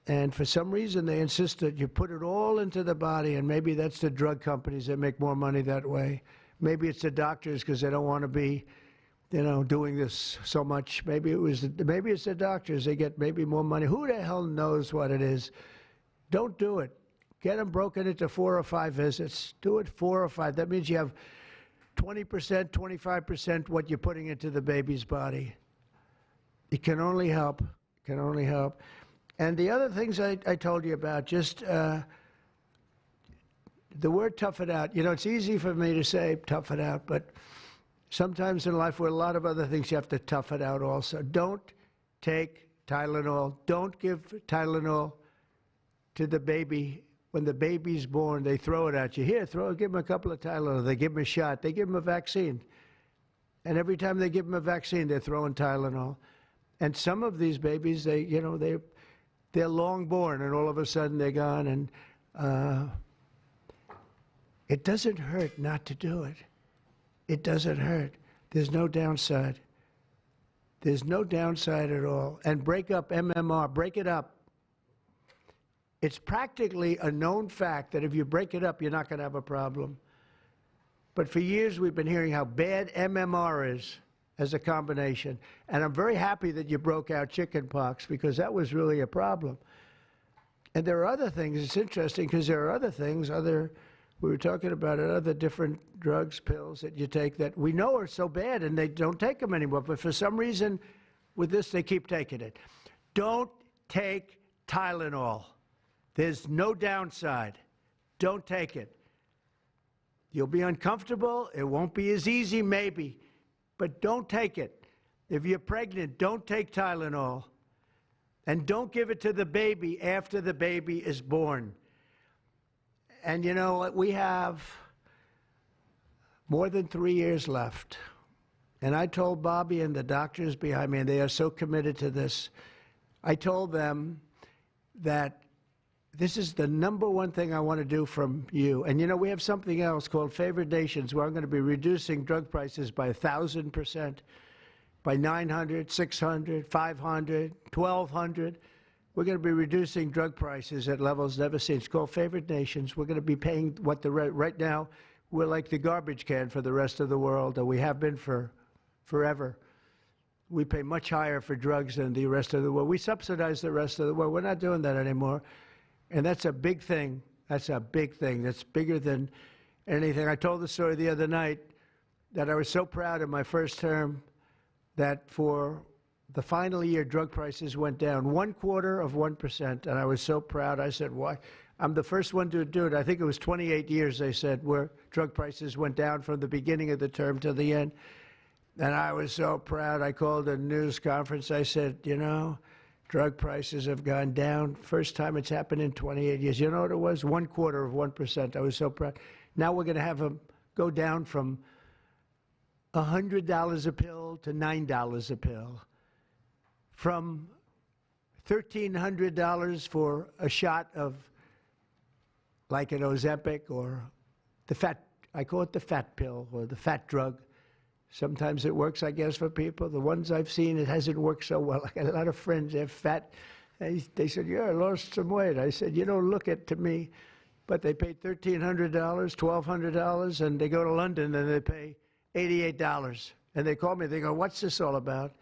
And for some reason, they insist that you put it all into the body, and maybe that's the drug companies that make more money that way. Maybe it's the doctors because they don't want to be, doing this so much. Maybe it's the doctors. They get maybe more money. Who the hell knows what it is? Don't do it. Get them broken into 4 or 5 visits. Do it 4 or 5. That means you have 20%, 25% what you're putting into the baby's body. It can only help. It can only help. And the other things I told you about, just the word tough it out. It's easy for me to say tough it out, but sometimes in life with a lot of other things you have to tough it out also. Don't take Tylenol. Don't give Tylenol to the baby. When the baby's born, they throw it at you. Here, give him a couple of Tylenol. They give him a shot. They give him a vaccine. And every time they give him a vaccine, they're throwing Tylenol. And some of these babies, they're long born, and all of a sudden they're gone. And it doesn't hurt not to do it. It doesn't hurt. There's no downside. There's no downside at all. And break up MMR. Break it up. It's practically a known fact that if you break it up, you're not going to have a problem. But for years, we've been hearing how bad MMR is as a combination. And I'm very happy that you broke out chickenpox, because that was really a problem. And there are other things. It's interesting because there are other things, we were talking about it, other different drugs, pills that you take that we know are so bad and they don't take them anymore. But for some reason, with this, they keep taking it. Don't take Tylenol. There's no downside. Don't take it. You'll be uncomfortable. It won't be as easy, maybe. But don't take it. If you're pregnant, don't take Tylenol. And don't give it to the baby after the baby is born. And you know, we have more than 3 years left. And I told Bobby and the doctors behind me, and they are so committed to this, I told them that this is the #1 thing I want to do from you. And you know, we have something else called favored nations where I'm going to be reducing drug prices by 1,000%. By 900, 600, 500, 1,200. We're going to be reducing drug prices at levels never seen. It's called favored nations. We're going to be paying what right now, we're like the garbage can for the rest of the world, and we have been for forever. We pay much higher for drugs than the rest of the world. We subsidize the rest of the world. We're not doing that anymore. And that's a big thing. That's a big thing. That's bigger than anything. I told the story the other night that I was so proud in my first term that for the final year, drug prices went down 0.25%, and I was so proud. I said, why? I'm the first one to do it. I think it was 28 years, they said, where drug prices went down from the beginning of the term to the end. And I was so proud. I called a news conference. I said, you know, drug prices have gone down. First time it's happened in 28 years. You know what it was? 0.25%. I was so proud. Now we're going to have them go down from $100 a pill to $9 a pill, from $1,300 for a shot of like an Ozempic or the fat, I call it the fat pill or the fat drug. Sometimes it works, I guess, for people. The ones I've seen, it hasn't worked so well. I got a lot of friends, they're fat. They said, yeah, I lost some weight. I said, you don't look it to me. But they paid $1,300, $1,200, and they go to London and they pay $88. And they call me, they go, what's this all about?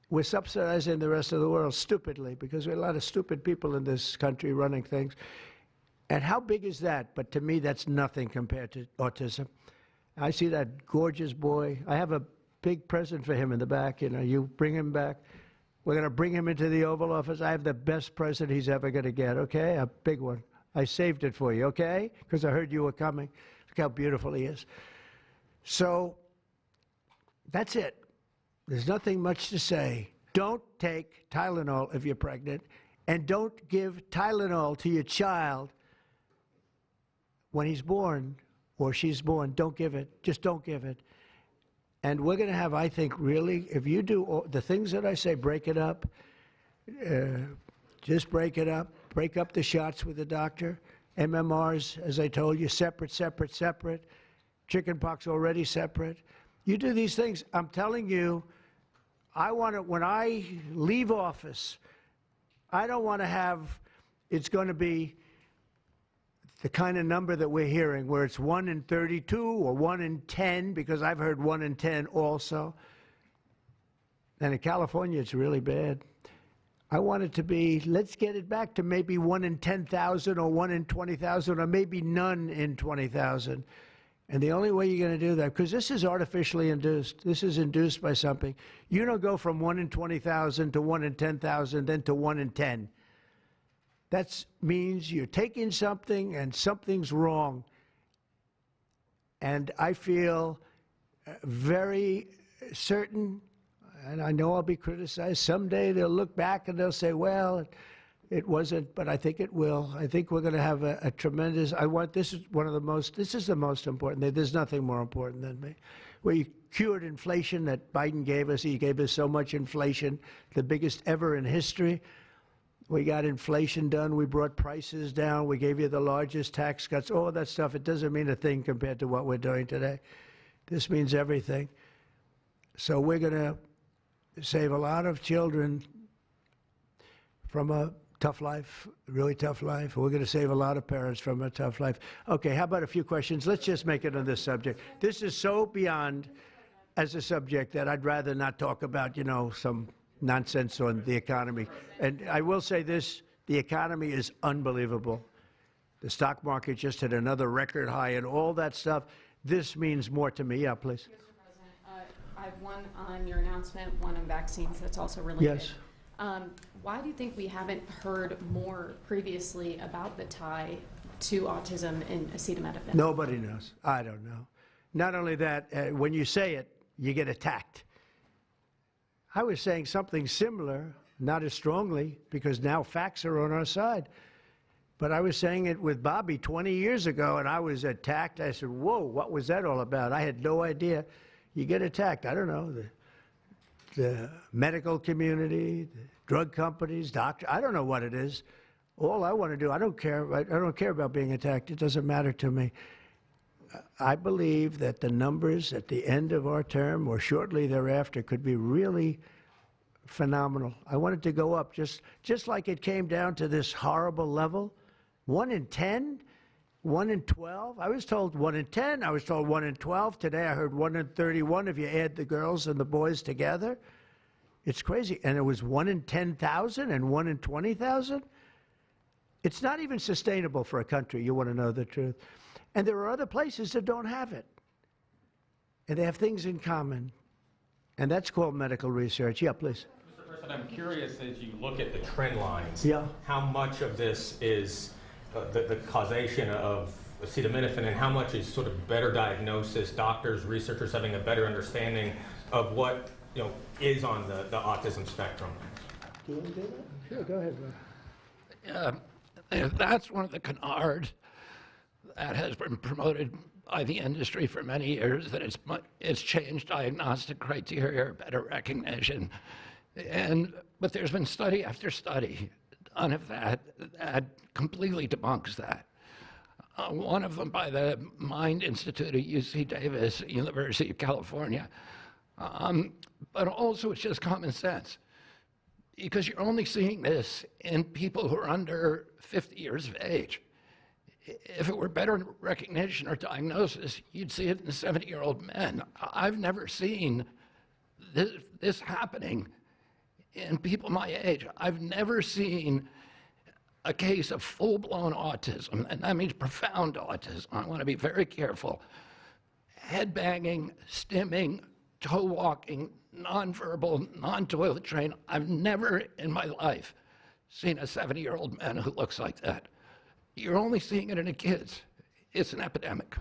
We're subsidizing the rest of the world stupidly because we have a lot of stupid people in this country running things. And how big is that? But to me, that's nothing compared to autism. I see that gorgeous boy. I have a big present for him in the back. You know, you bring him back. We're going to bring him into the Oval Office. I have the best present he's ever going to get, okay? A big one. I saved it for you, okay? Because I heard you were coming. Look how beautiful he is. So that's it. There's nothing much to say. Don't take Tylenol if you're pregnant, and don't give Tylenol to your child when he's born or she's born. Don't give it. Just don't give it. And we're going to have, I think, really, if you do all the things that I say, break it up, just break it up, break up the shots with the doctor. MMRs, as I told you, separate, separate, separate. Chickenpox already separate. You do these things. I'm telling you, I want to, when I leave office, I don't want to have, it's going to be the kind of number that we're hearing, where it's 1 in 32 or 1 in 10, because I've heard 1 in 10 also. And in California, it's really bad. I want it to be, let's get it back to maybe 1 in 10,000 or 1 in 20,000 or maybe none in 20,000. And the only way you're going to do that, because this is artificially induced. This is induced by something. You don't go from 1 in 20,000 to 1 in 10,000, then to 1 in 10. That means you're taking something and something's wrong. And I feel very certain, and I know I'll be criticized. Someday they'll look back and they'll say, well, it wasn't, but I think it will. I think we're going to have a tremendous, this is the most important thing. There's nothing more important than me. We cured inflation that Biden gave us. He gave us so much inflation, the biggest ever in history. We got inflation done. We brought prices down. We gave you the largest tax cuts, all of that stuff. It doesn't mean a thing compared to what we're doing today. This means everything. So we're going to save a lot of children from a tough life, really tough life. We're going to save a lot of parents from a tough life. Okay, how about a few questions? Let's just make it on this subject. This is so beyond as a subject that I'd rather not talk about, you know, some nonsense on the economy. And I will say this, The economy is unbelievable. The stock market just hit another record high and all that stuff. This means more to me. Yeah, please. Mr. President, I have one on your announcement, one on vaccines that's also related. Yes. Why do you think we haven't heard more previously about the tie to autism and acetaminophen? Nobody knows. I don't know. Not only that, when you say it, you get attacked. I was saying something similar, not as strongly, because now facts are on our side. But I was saying it with Bobby 20 years ago, and I was attacked. I said, whoa, what was that all about? I had no idea. You get attacked. I don't know. The medical community, the drug companies, doctors, I don't know what it is. All I want to do, I don't care. I don't care about being attacked. It doesn't matter to me. I believe that the numbers at the end of our term or shortly thereafter could be really phenomenal. I want it to go up just like it came down to this horrible level. 1 in 10, 1 in 12. I was told 1 in 10. I was told 1 in 12. Today I heard 1 in 31 if you add the girls and the boys together. It's crazy. And it was 1 in 10,000 and 1 in 20,000. It's not even sustainable for a country, you want to know the truth. And there are other places that don't have it. And they have things in common. And that's called medical research. Yeah, please. Mr. President, I'm curious, as you look at the trend lines, Yeah. how much of this is the causation of acetaminophen and how much is sort of better diagnosis, doctors, researchers having a better understanding of what is on the autism spectrum? Do you want to do that? Sure, go ahead, Rob. That's one of the canards that has been promoted by the industry for many years, that it's changed diagnostic criteria, better recognition. But there's been study after study done of that completely debunks that. One of them by the Mind Institute at UC Davis, University of California. But also it's just common sense, because you're only seeing this in people who are under 50 years of age. If it were better recognition or diagnosis, you'd see it in 70-year-old men. I've never seen this happening in people my age. I've never seen a case of full-blown autism, and that means profound autism. I want to be very careful. Head banging, stimming, toe walking, nonverbal, non-toilet trained. I've never in my life seen a 70-year-old man who looks like that. You're only seeing it in the kids. It's an epidemic.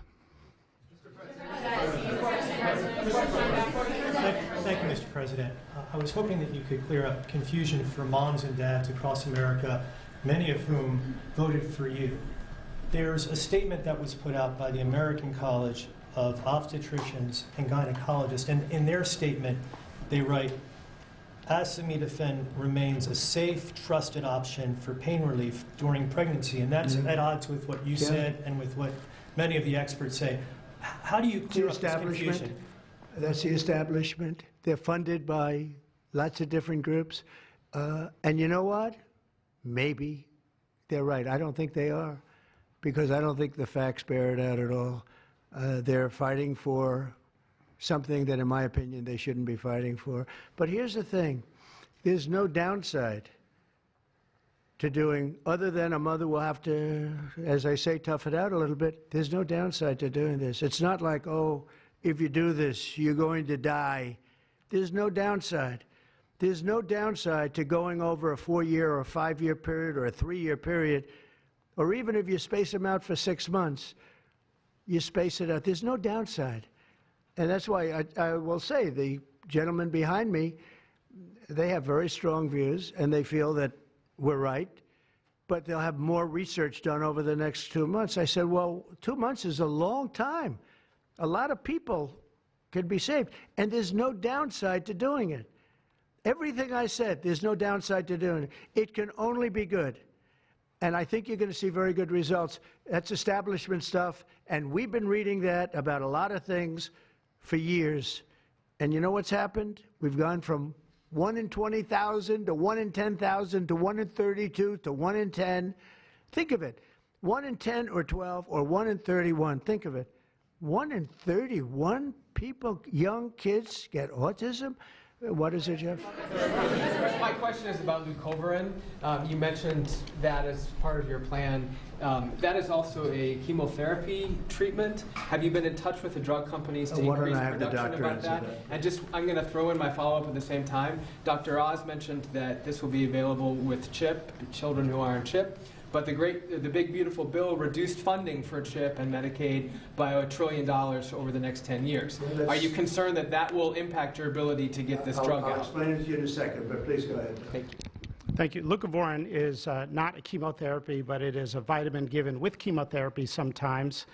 Thank you, Mr. President. I was hoping that you could clear up confusion for moms and dads across America, many of whom voted for you. There's a statement that was put out by the American College of Obstetricians and Gynecologists, and in their statement, they write, acetaminophen remains a safe, trusted option for pain relief during pregnancy, and that's at odds with what you said and with what many of the experts say. How do you clear up this confusion? That's the establishment. They're funded by lots of different groups. And you know what? Maybe they're right. I don't think they are, because I don't think the facts bear it out at all. They're fighting for something that, in my opinion, they shouldn't be fighting for. But here's the thing. There's no downside to doing, other than a mother will have to, as I say, tough it out a little bit. There's no downside to doing this. It's not like, oh, if you do this, you're going to die. There's no downside. There's no downside to going over a 4-year or a 5-year period or a 3-year period, or even if you space them out for 6 months, you space it out. There's no downside. And that's why I will say the gentlemen behind me, they have very strong views, and they feel that we're right, but they'll have more research done over the next 2 months. I said, well, 2 months is a long time. A lot of people could be saved, and there's no downside to doing it. Everything I said, there's no downside to doing it. It can only be good. And I think you're going to see very good results. That's establishment stuff, and we've been reading that about a lot of things for years. And you know what's happened? We've gone from 1 in 20,000 to 1 in 10,000 to 1 in 32 to 1 in 10. Think of it. 1 in 10 or 12 or 1 in 31. Think of it. 1 in 31 people, young kids, get autism. What is it, Jeff? My question is about leucovorin. You mentioned that as part of your plan. That is also a chemotherapy treatment. Have you been in touch with the drug companies to Why don't increase I have the production doctor about answer that? that? And just, I'm going to throw in my follow-up at the same time. Dr. Oz mentioned that this will be available with CHIP, children who are on CHIP. But the big beautiful bill reduced funding for CHIP and Medicaid by $1 trillion over the next 10 years. Are you concerned that that will impact your ability to get this drug I'll out? explain it to you in a second, but please go ahead. Thank you. Thank you. Leucovorin is not a chemotherapy, but it is a vitamin given with chemotherapy sometimes.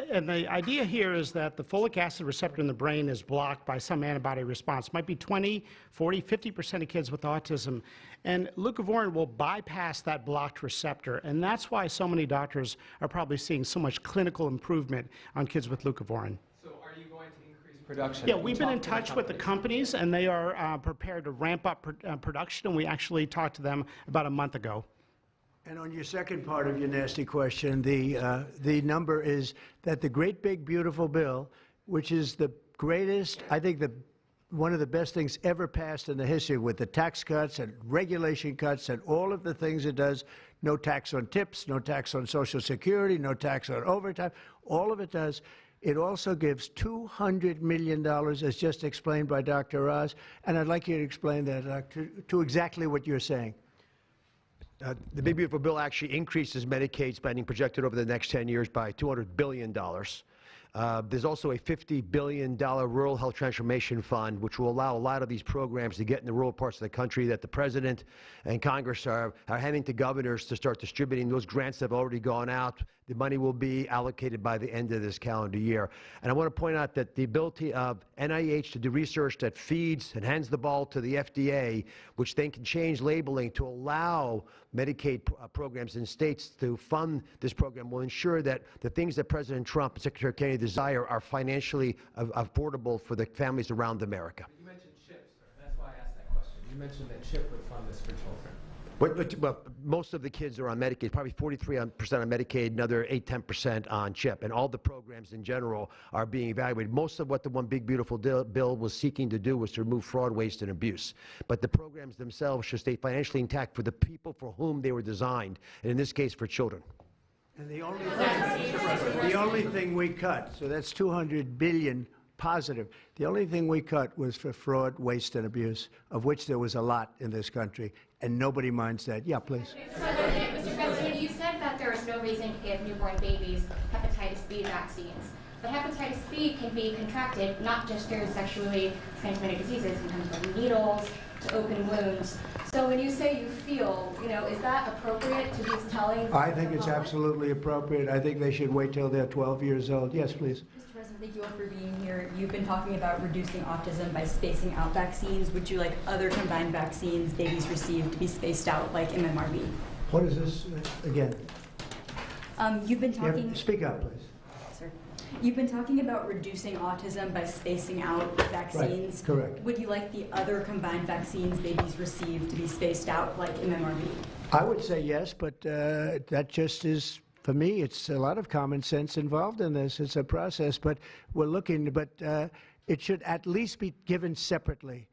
And the idea here is that the folic acid receptor in the brain is blocked by some antibody response. It might be 20, 40, 50% of kids with autism. And leucovorin will bypass that blocked receptor. And that's why so many doctors are probably seeing so much clinical improvement on kids with leucovorin. So are you going to increase production? Yeah, we've been in touch with the companies, and they are prepared to ramp up production, and we actually talked to them about a month ago. And on your second part of your nasty question, the number is that the great big beautiful bill, which is the greatest, I think one of the best things ever passed in the history, with the tax cuts and regulation cuts and all of the things it does, no tax on tips, no tax on Social Security, no tax on overtime, all of it does. It also gives $200 million, as just explained by Dr. Oz, and I'd like you to explain that to exactly what you're saying. The Big Beautiful Bill actually increases Medicaid spending projected over the next 10 years by $200 billion. There's also a $50 billion Rural Health Transformation Fund, which will allow a lot of these programs to get in the rural parts of the country that the President and Congress are handing to governors to start distributing. Those grants have already gone out. The money will be allocated by the end of this calendar year. And I want to point out that the ability of NIH to do research that feeds and hands the ball to the FDA, which then can change labeling to allow Medicaid programs in states to fund this program, will ensure that the things that President Trump and Secretary Kennedy desire are financially affordable for the families around America. You mentioned CHIP, sir. That's why I asked that question. You mentioned that CHIP would fund this for children. Well, most of the kids are on Medicaid, probably 43% on Medicaid, another 8–10% on CHIP, and all the programs in general are being evaluated. Most of what the One Big Beautiful Bill was seeking to do was to remove fraud, waste, and abuse. But the programs themselves should stay financially intact for the people for whom they were designed, and in this case, for children. And the only thing we cut, so that's $200 billion positive. The only thing we cut was for fraud, waste, and abuse, of which there was a lot in this country, and nobody minds that. Yeah, please. Mr. President, you said that there is no reason to give newborn babies hepatitis B vaccines. But hepatitis B can be contracted not just through sexually transmitted diseases. It can come from needles to open wounds. So when you say you feel, is that appropriate to be telling? I think it's absolutely appropriate. I think they should wait till they're 12 years old. Yes, please. Mr. President, thank you all for being here. You've been talking about reducing autism by spacing out vaccines. Would you like other combined vaccines babies receive to be spaced out, like MMRV? What is this again? You've been talking. Speak up, please. Sir. You've been talking about reducing autism by spacing out vaccines. Right, correct. Would you like the other combined vaccines babies receive to be spaced out, like MMRV? I would say yes, but that just is, for me, it's a lot of common sense involved in this. It's a process, but we're looking, but it should at least be given separately.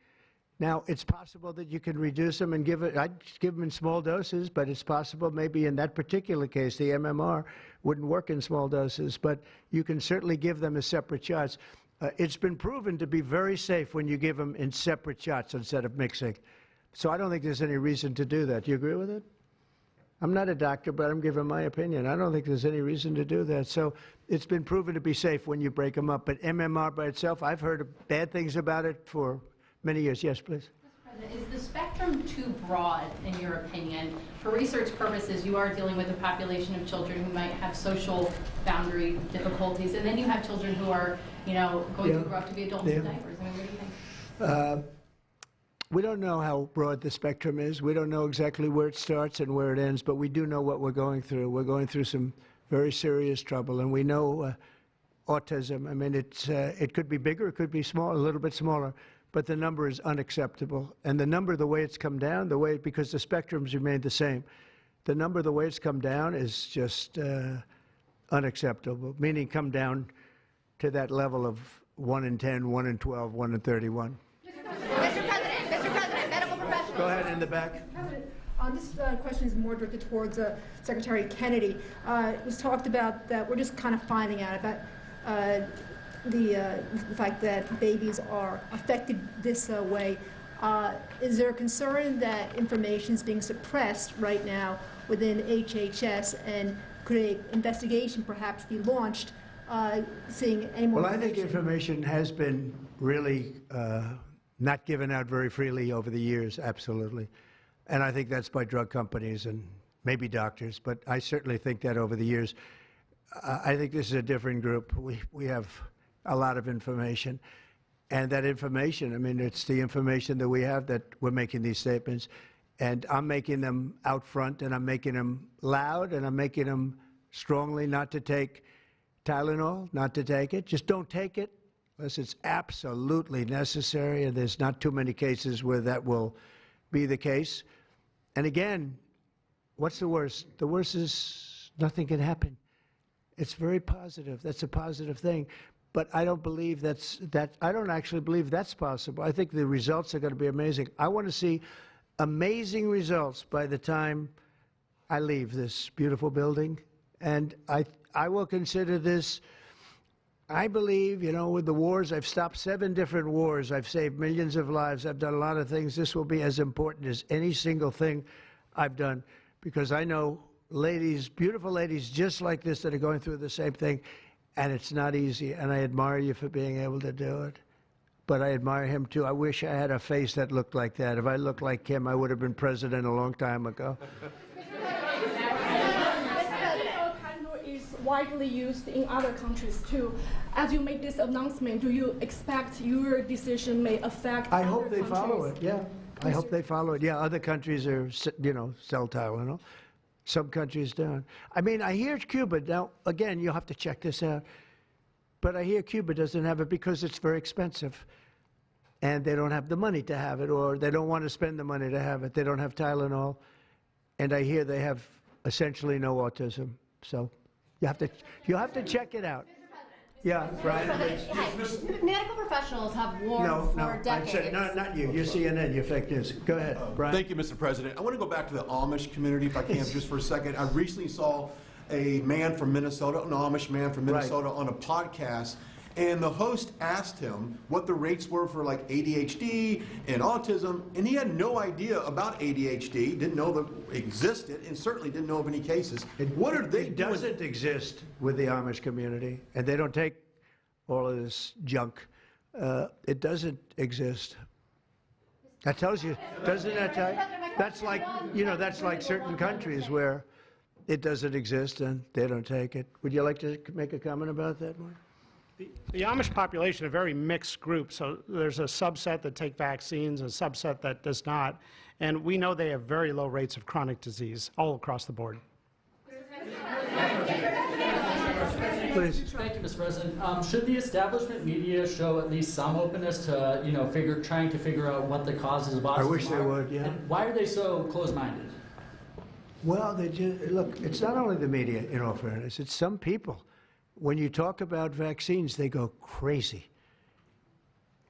Now, it's possible that you can reduce them and I'd give them in small doses, but it's possible maybe in that particular case, the MMR wouldn't work in small doses, but you can certainly give them as separate shots. It's been proven to be very safe when you give them in separate shots instead of mixing. So I don't think there's any reason to do that. Do you agree with it? I'm not a doctor, but I'm giving my opinion. I don't think there's any reason to do that. So it's been proven to be safe when you break them up. But MMR by itself, I've heard bad things about it for many years. Yes, please. Mr. President, is the spectrum too broad, in your opinion? For research purposes, you are dealing with a population of children who might have social boundary difficulties, and then you have children who are, going to grow up to be adults in diapers. I mean, what do you think? We don't know how broad the spectrum is. We don't know exactly where it starts and where it ends, but we do know what we're going through. We're going through some very serious trouble, and we know autism. I mean, it could be bigger, it could be small, a little bit smaller, but the number is unacceptable. And the number, the way it's come down, because the spectrums remained the same, the number, the way it's come down is just unacceptable, meaning come down to that level of 1 in 10, 1 in 12, 1 in 31. Mr. President, Go ahead, in the back. President, this question is more directed towards Secretary Kennedy. It was talked about that we're just kind of finding out about the fact that babies are affected this way. Is there a concern that information is being suppressed right now within HHS, and could an investigation perhaps be launched seeing any more Well, I think information has been really not given out very freely over the years, absolutely. And I think that's by drug companies and maybe doctors, but I certainly think that over the years. I think this is a different group. We have a lot of information. And that information, I mean, it's the information that we have that we're making these statements. And I'm making them out front, and I'm making them loud, and I'm making them strongly not to take Tylenol, not to take it. Just don't take it unless it's absolutely necessary, and there's not too many cases where that will be the case. And again, what's the worst? The worst is nothing can happen. It's very positive. That's a positive thing. But I don't believe I don't actually believe that's possible. I think the results are going to be amazing. I want to see amazing results by the time I leave this beautiful building. And I will consider this, I believe, you know, with the wars, I've stopped 7 different wars. I've saved millions of lives. I've done a lot of things. This will be as important as any single thing I've done, because I know ladies, beautiful ladies just like this that are going through the same thing. And it's not easy, and I admire you for being able to do it. But I admire him, too. I wish I had a face that looked like that. If I looked like him, I would have been president a long time ago. Tylenol is widely used in other countries, too. As you make this announcement, do you expect your decision may affect I hope other they follow it, countries? yeah. I hope they follow it. Yeah, other countries are, you know, sell Tylenol. Some countries don't. I mean, I hear Cuba, now, again, you'll have to check this out, but I hear Cuba doesn't have it because it's very expensive, and they don't have the money to have it, or they don't want to spend the money to have it. They don't have Tylenol, and I hear they have essentially no autism. So you have to check it out. Yeah, Brian. Medical professionals have warned for decades. I said, not you. You're CNN. You're fake news. Go ahead, Brian. Thank you, Mr. President. I want to go back to the Amish community, if I can, just for a second. I recently saw a man from Minnesota, an Amish man from Minnesota, on a podcast, and the host asked him what the rates were for like ADHD and autism, and he had no idea about ADHD, didn't know that it existed, and certainly didn't know of any cases. What are they doing? It doesn't exist with the Amish community, and they don't take all of this junk. It doesn't exist. That tells you, doesn't that tell you? That's like, you know, that's like certain countries where it doesn't exist and they don't take it. Would you like to make a comment about that, Mark? The Amish population, a very mixed group, so there's a subset that take vaccines, a subset that does not, and we know they have very low rates of chronic disease all across the board. Please. Thank you, Mr. President. Should the establishment media show at least some openness to, you know, trying to figure out what the causes of autism are? I wish they would, yeah. And why are they so closed-minded? Well, they just, look, it's not only the media, in all fairness, it's some people. When you talk about vaccines, they go crazy.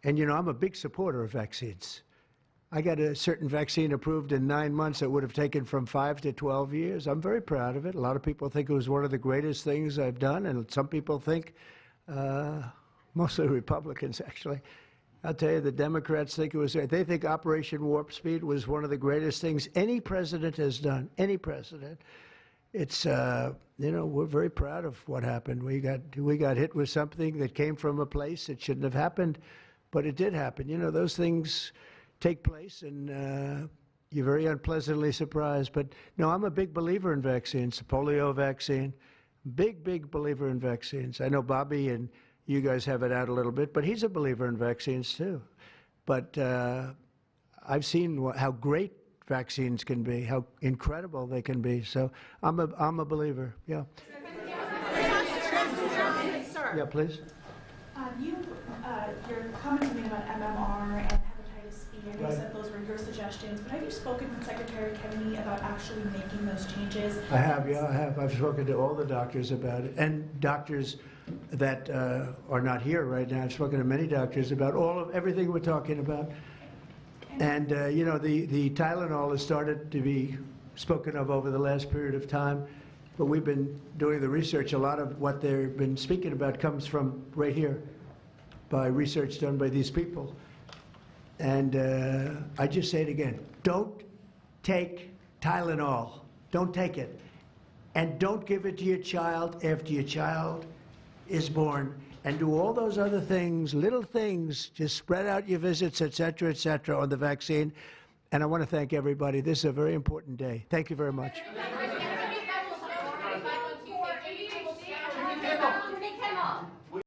And, you know, I'm a big supporter of vaccines. I got a certain vaccine approved in 9 months that would have taken from 5 to 12 years. I'm very proud of it. A lot of people think it was one of the greatest things I've done, and some people think, mostly Republicans, actually. I'll tell you, the Democrats think it was, they think Operation Warp Speed was one of the greatest things any president has done, any president. It's, you know, we're very proud of what happened. We got hit with something that came from a place that shouldn't have happened, but it did happen. You know, those things take place, and you're very unpleasantly surprised. But no, I'm a big believer in vaccines. The polio vaccine, big believer in vaccines. I know Bobby and you guys have it out a little bit, but he's a believer in vaccines too. But I've seen how great vaccines can be, how incredible they can be. So I'm a believer. Yeah. Yeah, please. Your comments made about MMR and hepatitis B, I know you said those were your suggestions, but have you spoken with Secretary Kennedy about actually making those changes? I have, yeah, I have. I've spoken to all the doctors about it, and doctors that are not here right now. I've spoken to many doctors about everything we're talking about. And, you know, the Tylenol has started to be spoken of over the last period of time, but we've been doing the research. A lot of what they've been speaking about comes from right here, by research done by these people. And I just say it again, don't take Tylenol. Don't take it. And don't give it to your child after your child is born. And do all those other things, little things, just spread out your visits, et cetera, on the vaccine. And I want to thank everybody. This is a very important day. Thank you very much.